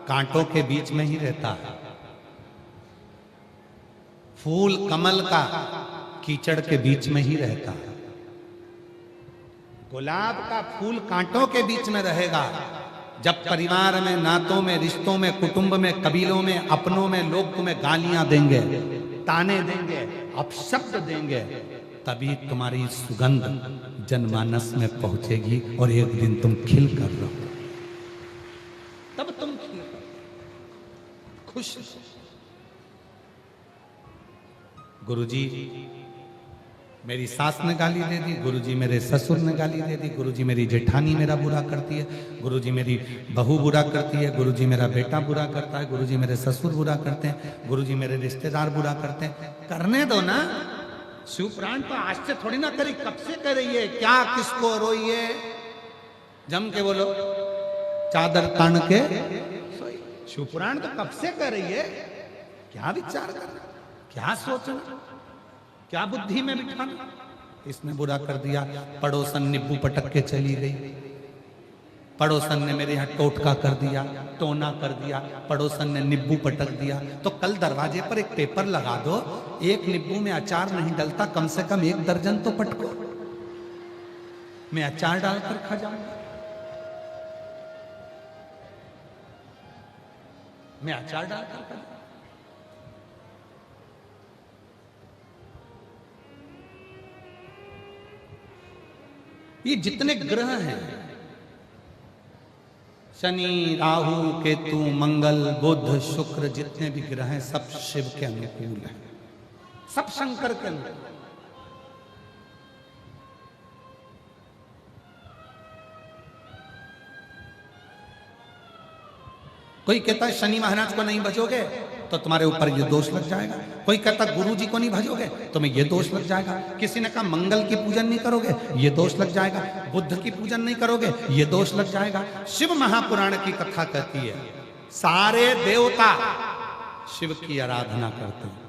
कांटों के बीच में ही रहता है, फूल कमल का कीचड़ के बीच में ही रहता है। गुलाब का फूल कांटों के बीच में रहेगा। जब परिवार में, नातों में, रिश्तों में, कुटुंब में, कबीलों में, अपनों में लोग तुम्हें गालियां देंगे, ताने देंगे, अपशब्द देंगे, तभी तुम्हारी सुगंध जनमानस में पहुंचेगी और एक दिन तुम खिल कर रहो, तब तुम खिल खुश। गुरुजी मेरी सास ने गाली दे दी, गुरुजी मेरे ससुर ने गाली दे दी, गुरुजी मेरी जेठानी मेरा बुरा करती है, गुरुजी मेरी बहू बुरा करती है, गुरुजी मेरा बेटा बुरा करता है, गुरुजी मेरे ससुर बुरा करते हैं, गुरुजी मेरे रिश्तेदार बुरा करते हैं। करने दो ना, शिवपुराण तो आज से थोड़ी ना करी, कब से कर रही है? क्या किसको रोइए, जम के बोलो, चादर तान के सोई। शिवपुराण तो कब से कर रही है? क्या विचार करना, क्या सोचना, क्या बुद्धि में बिठाना। इसने बुरा कर दिया, पड़ोसन नींबू पटक के चली गई, पड़ोसन ने मेरे यहाँ टोटका कर दिया, टोना कर दिया, पड़ोसन ने नींबू पटक दिया। तो कल दरवाजे पर एक पेपर लगा दो, एक नींबू में अचार नहीं डलता, कम से कम 1 दर्जन तो पटको, मैं अचार डालकर खा जाऊंगा, मैं अचार डालकर खा जाऊंगा। ये जितने ग्रह हैं, शनि, राहु, केतु, मंगल, बुध, शुक्र, जितने भी ग्रह हैं सब शिव के अनुकूल हैं, सब शंकर के अनुकूल। कोई कहता है शनि महाराज को नहीं भजोगे तो तुम्हारे ऊपर ये दोष लग जाएगा, कोई कहता गुरु जी को नहीं भजोगे तुम्हें ये दोष लग जाएगा, किसी ने कहा मंगल की पूजन नहीं करोगे ये दोष लग जाएगा, बुद्ध की पूजन नहीं करोगे ये दोष लग जाएगा। शिव महापुराण की कथा कहती है सारे देवता शिव की आराधना करते हैं,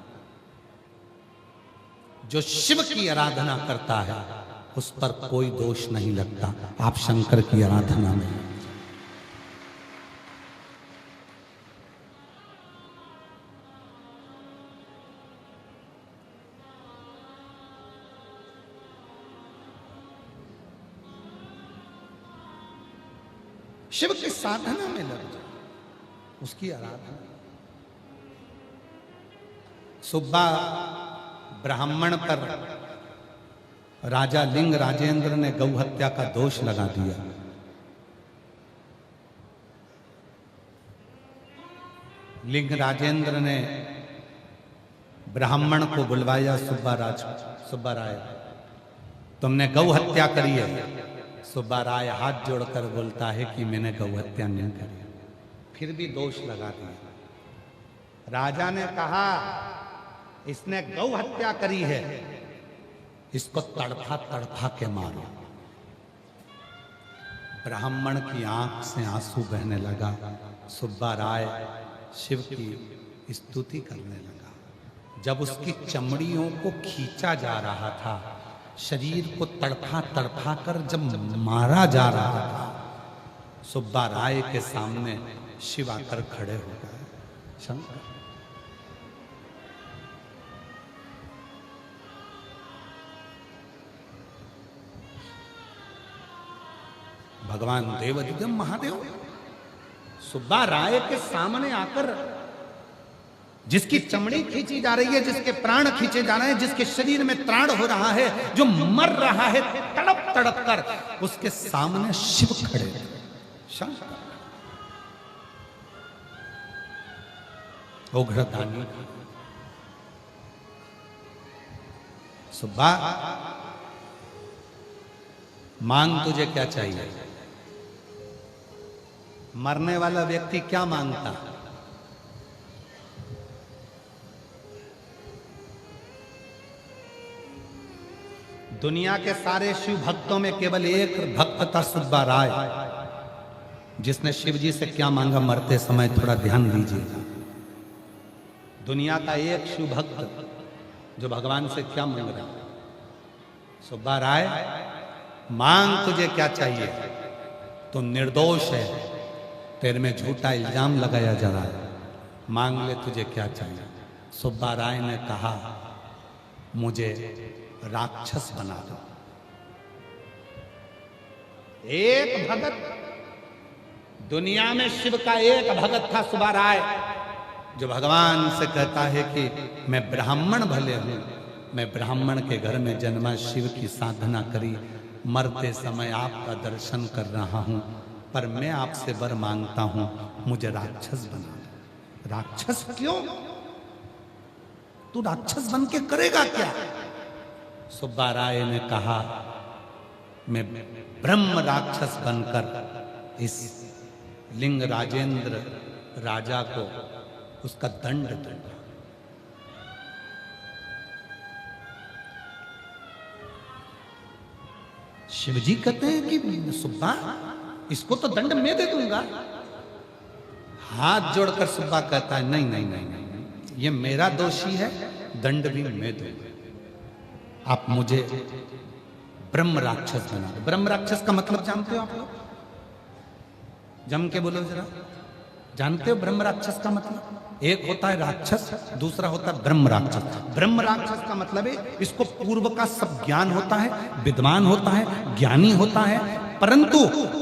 जो शिव की आराधना करता है उस पर कोई दोष नहीं लगता। आप शंकर की आराधना में, शिव की साधना में लग जाओ, उसकी आराधना। सुब्बा ब्राह्मण पर राजा लिंग राजेंद्र ने गौ हत्या का दोष लगा दिया। लिंग राजेंद्र ने ब्राह्मण को बुलवाया, सुब्बा राय तुमने गौ हत्या करी है। सुब्बा राय हाथ जोड़कर बोलता है कि मैंने गौ हत्या नहीं करी, फिर भी दोष लगा दिया। राजा ने कहा इसने गौ हत्या करी है, इसको तड़फा तड़फा के मारो। ब्राह्मण की आंख से आंसू बहने लगा। सुब्बा राय शिव की स्तुति करने लगा। जब उसकी चमड़ियों को खींचा जा रहा था, शरीर को तड़फा तड़फा कर जब मारा जा रहा था, सुब्बा राय के सामने शिव आकर खड़े हो गए। शंकर भगवान देवाधिदेव महादेव सुब्बा राय के सामने आकर, जिसकी चमड़ी खींची जा रही है, जिसके प्राण खींचे जा रहे हैं, जिसके शरीर में त्राण हो रहा है, जो मर रहा है तड़प तड़प कर, उसके सामने शिव खड़े थे। शंकर उग्रदानी सुब्बा मांग तुझे क्या चाहिए? मरने वाला व्यक्ति क्या मांगता? दुनिया के सारे शिव भक्तों में केवल एक भक्त था, सुब्बा राय। जिसने शिव जी से क्या मांगा मरते समय थोड़ा ध्यान दीजिएगा। दुनिया का एक शिव भक्त जो भगवान से क्या मांग रहा है, सुब्बा राय मांग तुझे क्या चाहिए, तू निर्दोष है, तेरे में झूठा इल्जाम लगाया जा रहा है, मांग ले तुझे क्या चाहिए। सुब्बा राय ने कहा मुझे राक्षस बना दो। एक भगत, दुनिया में शिव का एक भगत था सुब्बा राय, जो भगवान से कहता है कि मैं ब्राह्मण भले हूं, मैं ब्राह्मण के घर में जन्मा, शिव की साधना करी, मरते समय आपका दर्शन कर रहा हूं, पर मैं आपसे वर मांगता हूं मुझे राक्षस बना दो। राक्षस क्यों? तू राक्षस बन के करेगा क्या? सुब्बा राय ने कहा मैं ब्रह्म राक्षस बनकर इस लिंग राजेंद्र राजा को उसका दंड दूंगा। शिवजी कहते हैं कि सुब्बा इसको तो दंड मैं दे दूंगा। हाथ जोड़कर सुब्बा कहता है नहीं नहीं नहीं नहीं, ये मेरा दोषी है, दंड भी मैं दूंगा। आप मुझे ब्रह्म राक्षस बना दो। ब्रह्म राक्षस का मतलब जानते हो आप लोग? जम के बोलो जरा, जानते हो ब्रह्म राक्षस का मतलब? एक होता है राक्षस, दूसरा होता है ब्रह्म राक्षस। ब्रह्म राक्षस का मतलब है इसको पूर्व का सब ज्ञान होता है, विद्वान होता है, ज्ञानी होता है, परंतु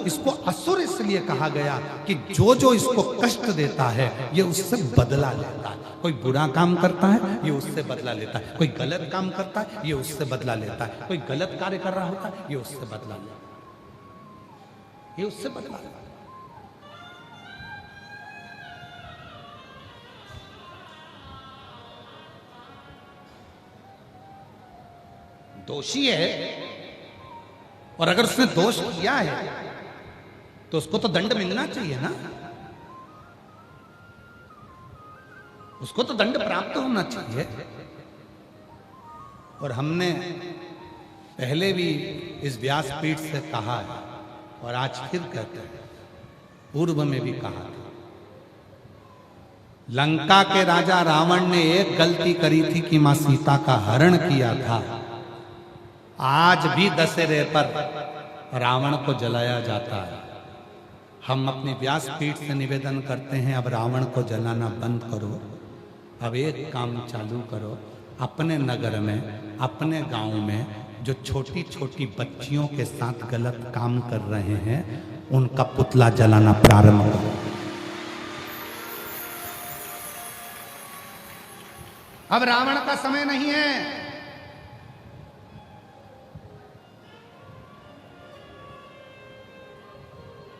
इसको असुर इसलिए कहा गया कि जो जो इसको कष्ट देता है ये उससे बदला लेता है। कोई बुरा काम करता है ये उससे बदला लेता है, कोई गलत काम करता है ये उससे बदला लेता है, कोई गलत कार्य कर रहा होता है ये उससे बदला लेता है, ये उससे बदला लेता है। दोषी है और अगर उसने दोष किया है तो उसको तो दंड मिलना चाहिए ना, उसको तो दंड प्राप्त होना चाहिए। और हमने पहले भी इस व्यासपीठ से कहा है और आज फिर कहते हैं, पूर्व में भी कहा था, लंका के राजा रावण ने एक गलती करी थी कि मां सीता का हरण किया था। आज भी दशहरे पर रावण को जलाया जाता है। हम अपनी व्यासपीठ से निवेदन करते हैं, अब रावण को जलाना बंद करो, अब एक काम चालू करो, अपने नगर में, अपने गांव में जो छोटी छोटी बच्चियों के साथ गलत काम कर रहे हैं उनका पुतला जलाना प्रारंभ करो। अब रावण का समय नहीं है।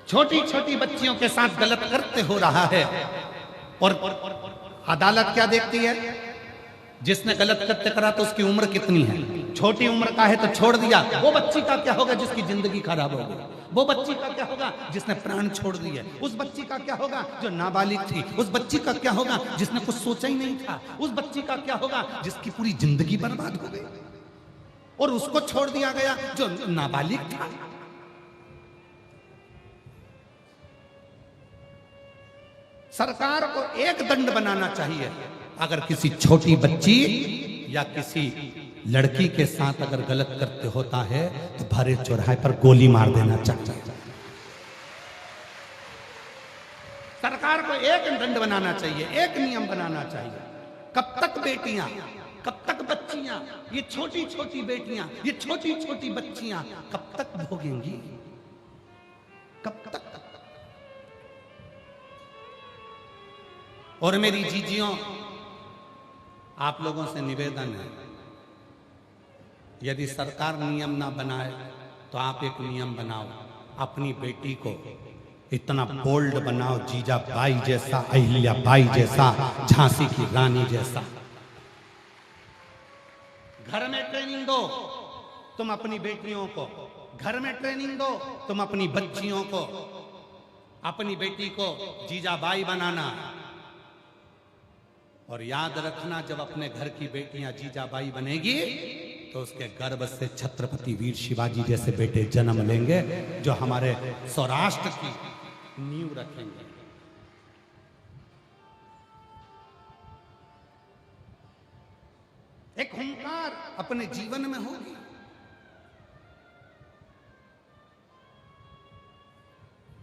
छोटी छोटी बच्चियों के साथ गलत करते हो रहा है और अदालत क्या देखती है? जिसने गलत कृत्य करा तो उसकी उम्र कितनी है? छोटी उम्र का है तो छोड़ दिया। वो बच्ची का क्या होगा जिसकी जिंदगी खराब हो गई? वो बच्ची का क्या होगा जिसने प्राण छोड़ दिए? उस बच्ची का क्या होगा जो नाबालिग थी? उस बच्ची का क्या होगा जिसने कुछ सोचा ही नहीं था? उस बच्ची का क्या होगा जिसकी पूरी जिंदगी बर्बाद हो गई और उसको छोड़ दिया गया जो नाबालिग था? सरकार को एक दंड बनाना चाहिए, अगर किसी छोटी बच्ची या किसी लड़की के साथ अगर गलत करते होता है तो भरे चौराहे पर गोली मार देना चाहिए। सरकार को एक दंड बनाना चाहिए, एक नियम बनाना चाहिए। कब तक बेटियां, कब तक बच्चियां, ये छोटी छोटी बेटियां, ये छोटी छोटी बच्चियां कब तक भोगेंगी? कब तक? और मेरी जीजियों, आप लोगों से निवेदन है, यदि सरकार नियम ना बनाए तो आप एक नियम बनाओ, अपनी बेटी को इतना बोल्ड बनाओ, जीजा बाई जैसा, अहिल्या बाई जैसा, झांसी की रानी जैसा। घर में ट्रेनिंग दो तुम अपनी बेटियों को, घर में ट्रेनिंग दो तुम अपनी बच्चियों को, अपनी बेटी को जीजा बाई बनाना। और याद रखना, जब अपने घर की बेटियां जीजाबाई बनेगी तो उसके गर्भ से छत्रपति वीर शिवाजी जैसे बेटे जन्म लेंगे, जो हमारे सौराष्ट्र की नींव रखेंगे। एक हुंकार अपने जीवन में होगी।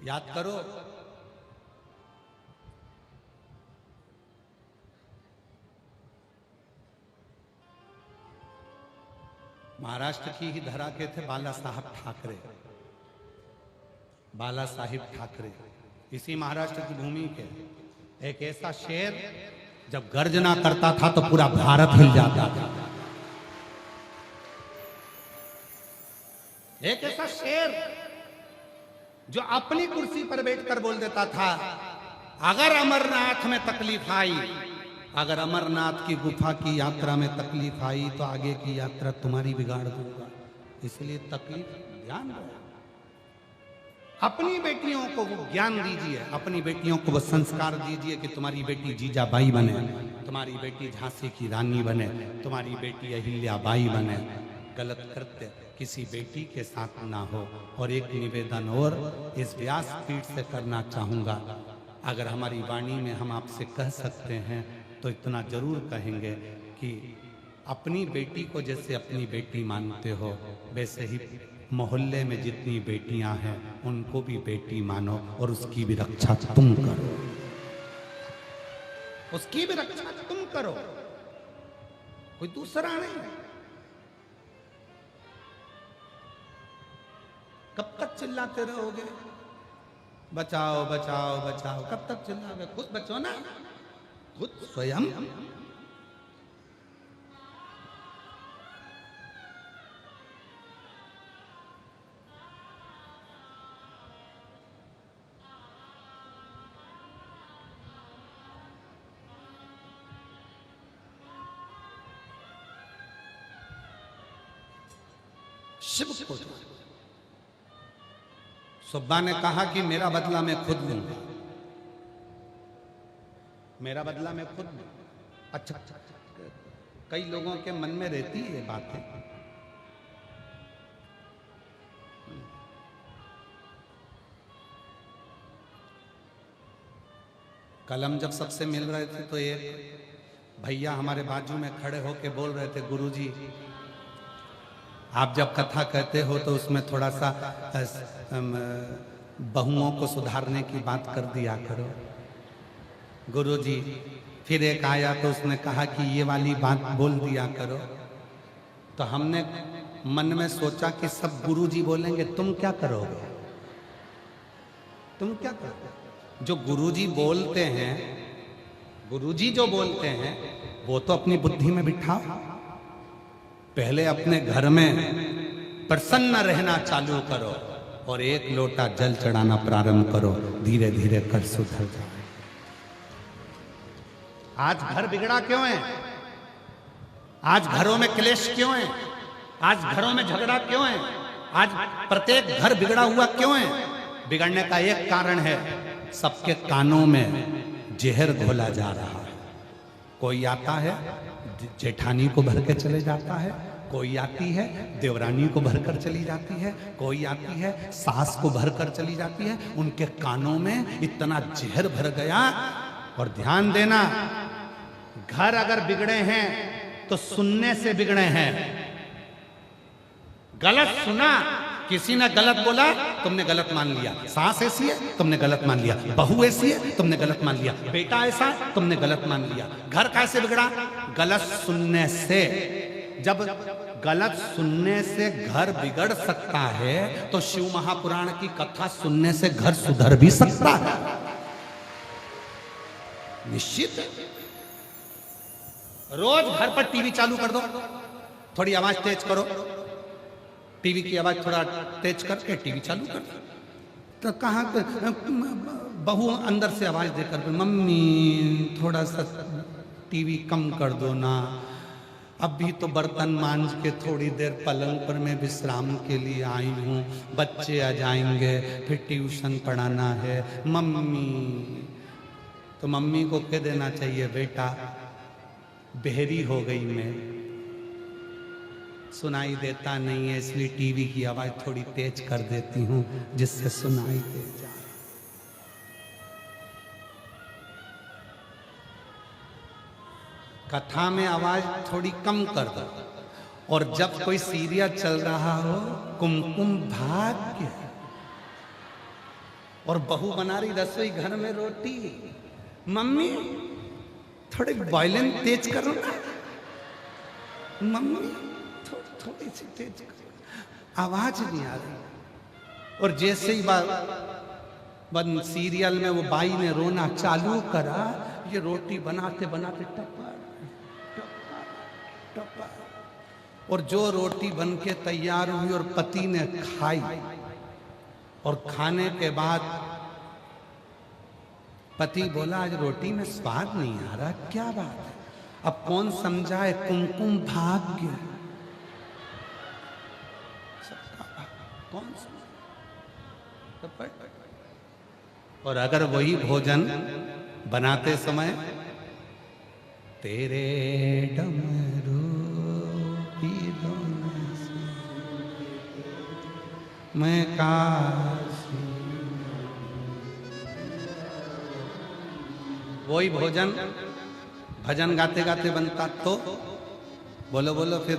याद करो, महाराष्ट्र की ही धरा के थे बाला साहब ठाकरे, बाला साहिब ठाकरे, इसी महाराष्ट्र की भूमि के। एक ऐसा शेर जब गर्जना करता था तो पूरा भारत हिल जाता था। एक ऐसा शेर जो अपनी कुर्सी पर बैठकर बोल देता था, अगर अमरनाथ में तकलीफ आई, अगर अमरनाथ की गुफा की यात्रा में तकलीफ आई तो आगे की यात्रा तुम्हारी बिगाड़ दूंगा, इसलिए तकलीफ ध्यान रहो। अपनी बेटियों को वो ज्ञान दीजिए, अपनी बेटियों को वो संस्कार दीजिए कि तुम्हारी बेटी जीजाबाई बने, तुम्हारी बेटी झांसी की रानी बने, तुम्हारी बेटी अहिल्याबाई बने। गलत कृत्य किसी बेटी के साथ ना हो। और एक निवेदन और इस व्यासपीठ से करना चाहूँगा, अगर हमारी वाणी में हम आपसे कह सकते हैं तो इतना जरूर कहेंगे कि अपनी बेटी को जैसे अपनी बेटी मानते हो, वैसे ही मोहल्ले में जितनी बेटियां हैं उनको भी बेटी मानो और उसकी भी रक्षा तुम करो, उसकी भी रक्षा तुम करो, कोई दूसरा नहीं। कब तक चिल्लाते रहोगे बचाओ बचाओ बचाओ? कब तक चिल्लाओगे? खुद बचो ना, खुद स्वयं। शिव को सुब्बा ने कहा कि मेरा बदला मैं खुद लूंगा, मेरा बदला मैं खुद लूंगा। अच्छा, कई लोगों के मन में रहती है ये बातें। कल हम जब सबसे मिल रहे थे तो एक भैया हमारे बाजू में खड़े होके बोल रहे थे, गुरुजी आप जब कथा कहते हो तो उसमें थोड़ा सा बहुओं को सुधारने की बात कर दिया करो गुरुजी। फिर एक आया तो उसने कहा कि ये वाली बात बोल दिया करो। तो हमने मन में सोचा कि सब गुरुजी बोलेंगे, तुम क्या करोगे? तुम क्या करोगे? जो गुरुजी बोलते हैं, गुरुजी जो बोलते हैं वो तो अपनी बुद्धि में बिठाओ। पहले अपने घर में प्रसन्न रहना चालू करो और एक लोटा जल चढ़ाना प्रारंभ करो, धीरे धीरे कर सुधर जाए। आज घर बिगड़ा क्यों है? आज घरों में क्लेश क्यों है? आज घरों में झगड़ा क्यों है? आज प्रत्येक घर बिगड़ा हुआ क्यों है? बिगड़ने का एक कारण है, सबके कानों में जहर घोला जा रहा है। कोई आता है जेठानी को भर के चले जाता है, कोई आती है देवरानी को भरकर चली जाती है, कोई आती है सास को भरकर चली जाती है। उनके कानों में इतना जहर भर गया। और ध्यान देना, घर अगर बिगड़े हैं तो सुनने से बिगड़े हैं। गलत सुना, किसी ने गलत बोला तुमने गलत मान लिया, सास ऐसी है तुमने गलत मान लिया, बहू ऐसी है तुमने गलत मान लिया, बेटा ऐसा है तुमने गलत मान लिया। घर कैसे बिगड़ा? गलत सुनने से। जब गलत सुनने से घर बिगड़ सकता है तो शिव महापुराण की कथा सुनने से घर सुधर भी सकता है, निश्चित। रोज घर पर टीवी चालू कर दो, थोड़ी आवाज तेज करो, टीवी की आवाज थोड़ा तेज करके टीवी चालू कर दो। तो कहाँ बहू अंदर से आवाज देकर, मम्मी थोड़ा सा टीवी कम कर दो ना, अभी तो बर्तन मांज के थोड़ी देर पलंग पर मैं विश्राम के लिए आई हूँ, बच्चे आ जाएंगे फिर ट्यूशन पढ़ाना है मम्मी। तो मम्मी को कह देना चाहिए, बेटा बहरी हो गई मैं, सुनाई देता नहीं है इसलिए टीवी की आवाज थोड़ी तेज कर देती हूँ जिससे सुनाई दे जाए। कथा में आवाज थोड़ी कम कर दो, और जब कोई सीरियल चल रहा हो, कुमकुम भाग्य, और बहू बना रही रसोई घर में रोटी, मम्मी थोड़े वॉल्यूम तेज करो ना, मम्मी थोड़ी सी तेज करो, आवाज नहीं आ रही। और जैसे ही बन सीरियल में वो बाई ने रोना चालू करा, ये रोटी बनाते बनाते टपा टपा टपा, और जो रोटी बन के तैयार हुई और पति ने खाई, और खाने के बाद पति बोला आज रोटी में स्वाद नहीं आ रहा, क्या बात है? अब कौन समझाए? कुमकुम भाग्य, कौन समझाए? और अगर वही भोजन बनाते समय तेरे डमरू की धुन से मैं काशी, वही भोजन भजन गाते गाते बनता तो बोलो बोलो फिर